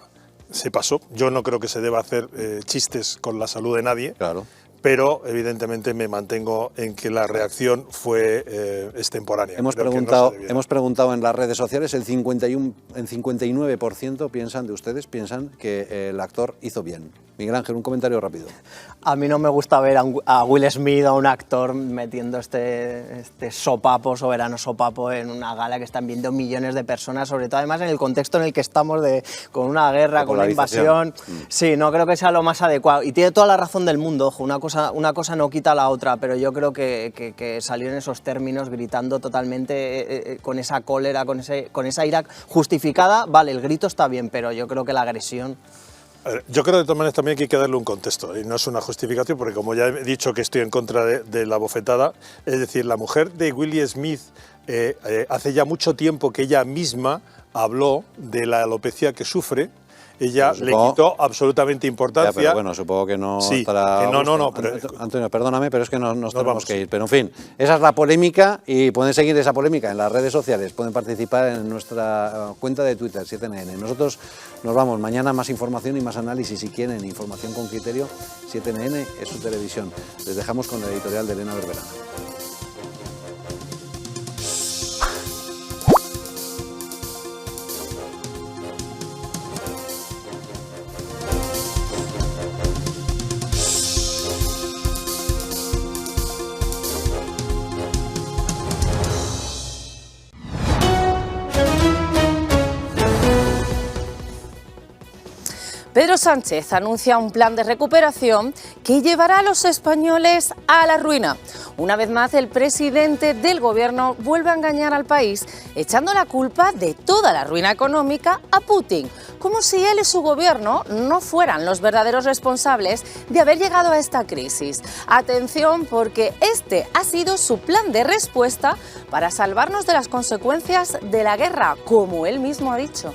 se pasó. Yo no creo que se deba hacer chistes con la salud de nadie. Claro. Pero evidentemente me mantengo en que la reacción fue extemporánea. Hemos preguntado en las redes sociales, el 59% piensan que el actor hizo bien. Miguel Ángel, un comentario rápido. A mí no me gusta ver a Will Smith, a un actor, metiendo este sopapo, soberano sopapo, en una gala que están viendo millones de personas, sobre todo además en el contexto en el que estamos, con una guerra, con una invasión. Sí, no creo que sea lo más adecuado. Y tiene toda la razón del mundo, ojo, una cosa no quita la otra, pero yo creo que salió en esos términos gritando totalmente con esa cólera, con esa ira justificada. Vale, el grito está bien, pero yo creo que la agresión... Yo creo de todas maneras también que hay que darle un contexto y no es una justificación porque como ya he dicho que estoy en contra de la bofetada, es decir, la mujer de Will Smith hace ya mucho tiempo que ella misma habló de la alopecia que sufre. Ella le quitó absolutamente importancia. Ya, pero bueno, supongo que no estará... No, Antonio, perdóname, pero es que nos tenemos que ir. Pero en fin, esa es la polémica y pueden seguir esa polémica en las redes sociales, pueden participar en nuestra cuenta de Twitter, 7NN. Nosotros nos vamos, mañana más información y más análisis, si quieren, información con criterio, 7NN es su televisión. Les dejamos con la editorial de Elena Berberana. Pedro Sánchez anuncia un plan de recuperación que llevará a los españoles a la ruina. Una vez más, el presidente del gobierno vuelve a engañar al país, echando la culpa de toda la ruina económica a Putin, como si él y su gobierno no fueran los verdaderos responsables de haber llegado a esta crisis. Atención, porque este ha sido su plan de respuesta para salvarnos de las consecuencias de la guerra, como él mismo ha dicho.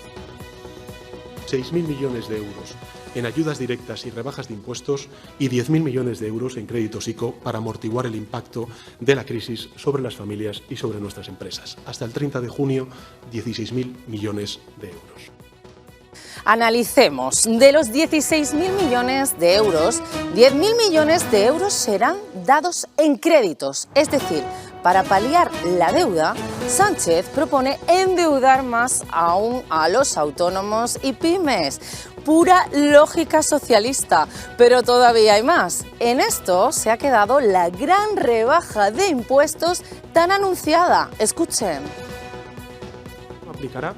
6.000 millones de euros en ayudas directas y rebajas de impuestos y 10.000 millones de euros en créditos ICO para amortiguar el impacto de la crisis sobre las familias y sobre nuestras empresas. Hasta el 30 de junio, 16.000 millones de euros. Analicemos. De los 16.000 millones de euros, 10.000 millones de euros serán dados en créditos. Es decir, para paliar la deuda, Sánchez propone endeudar más aún a los autónomos y pymes. Pura lógica socialista, pero todavía hay más. En esto se ha quedado la gran rebaja de impuestos tan anunciada. Escuchen. Aplicará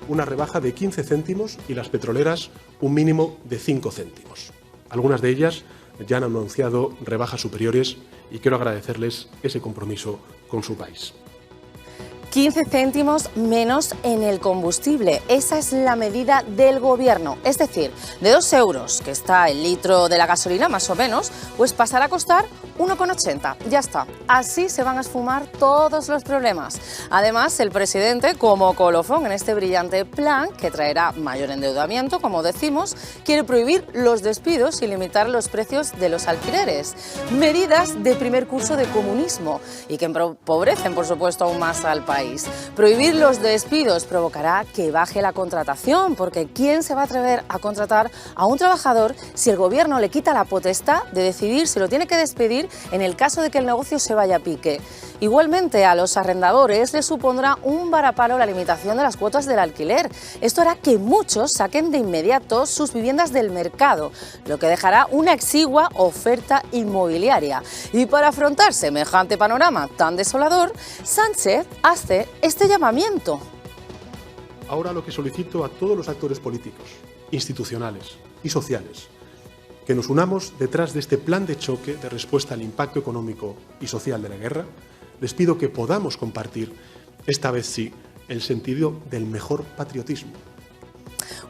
una rebaja de 15 céntimos y las petroleras un mínimo de 5 céntimos. Algunas de ellas ya han anunciado rebajas superiores y quiero agradecerles ese compromiso con su país. 15 céntimos menos en el combustible. Esa es la medida del gobierno. Es decir, de 2 euros, que está el litro de la gasolina más o menos, pues pasará a costar 1,80. Ya está. Así se van a esfumar todos los problemas. Además, el presidente, como colofón en este brillante plan, que traerá mayor endeudamiento, como decimos, quiere prohibir los despidos y limitar los precios de los alquileres. Medidas de primer curso de comunismo y que empobrecen, por supuesto, aún más al país. país. Prohibir los despidos provocará que baje la contratación, porque ¿quién se va a atrever a contratar a un trabajador si el gobierno le quita la potestad de decidir si lo tiene que despedir en el caso de que el negocio se vaya a pique? Igualmente, a los arrendadores les supondrá un varapalo la limitación de las cuotas del alquiler. Esto hará que muchos saquen de inmediato sus viviendas del mercado, lo que dejará una exigua oferta inmobiliaria. Y para afrontar semejante panorama tan desolador, Sánchez hace este llamamiento. Ahora lo que solicito a todos los actores políticos, institucionales y sociales, que nos unamos detrás de este plan de choque de respuesta al impacto económico y social de la guerra. Les pido que podamos compartir, esta vez sí, el sentido del mejor patriotismo.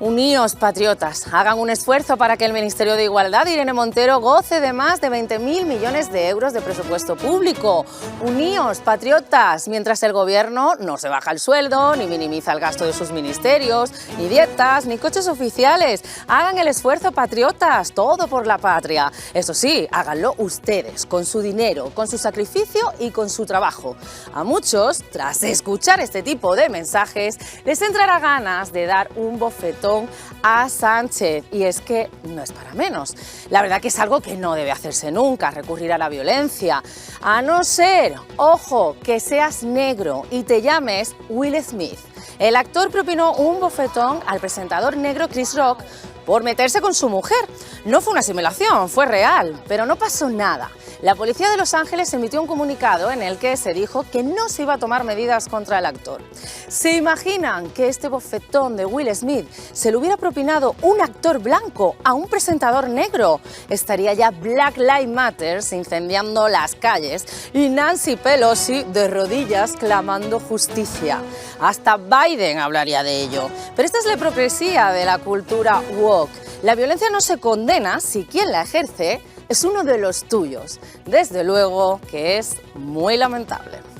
Uníos, patriotas, hagan un esfuerzo para que el Ministerio de Igualdad, Irene Montero, goce de más de 20.000 millones de euros de presupuesto público. Uníos, patriotas, mientras el gobierno no se baja el sueldo, ni minimiza el gasto de sus ministerios, ni dietas, ni coches oficiales. Hagan el esfuerzo, patriotas, todo por la patria. Eso sí, háganlo ustedes, con su dinero, con su sacrificio y con su trabajo. A muchos, tras escuchar este tipo de mensajes, les entrará ganas de dar un bofetón a Sánchez, y es que no es para menos. La verdad que es algo que no debe hacerse nunca, recurrir a la violencia, a no ser, ojo, que seas negro y te llames Will Smith. El actor propinó un bofetón al presentador negro Chris Rock por meterse con su mujer. No fue una simulación, fue real, pero no pasó nada. La policía de Los Ángeles emitió un comunicado en el que se dijo que no se iba a tomar medidas contra el actor. ¿Se imaginan que este bofetón de Will Smith se lo hubiera propinado un actor blanco a un presentador negro? Estaría ya Black Lives Matter incendiando las calles y Nancy Pelosi de rodillas clamando justicia. Hasta Biden hablaría de ello. Pero esta es la hipocresía de la cultura woke. La violencia no se condena si quien la ejerce es uno de los tuyos. Desde luego que es muy lamentable.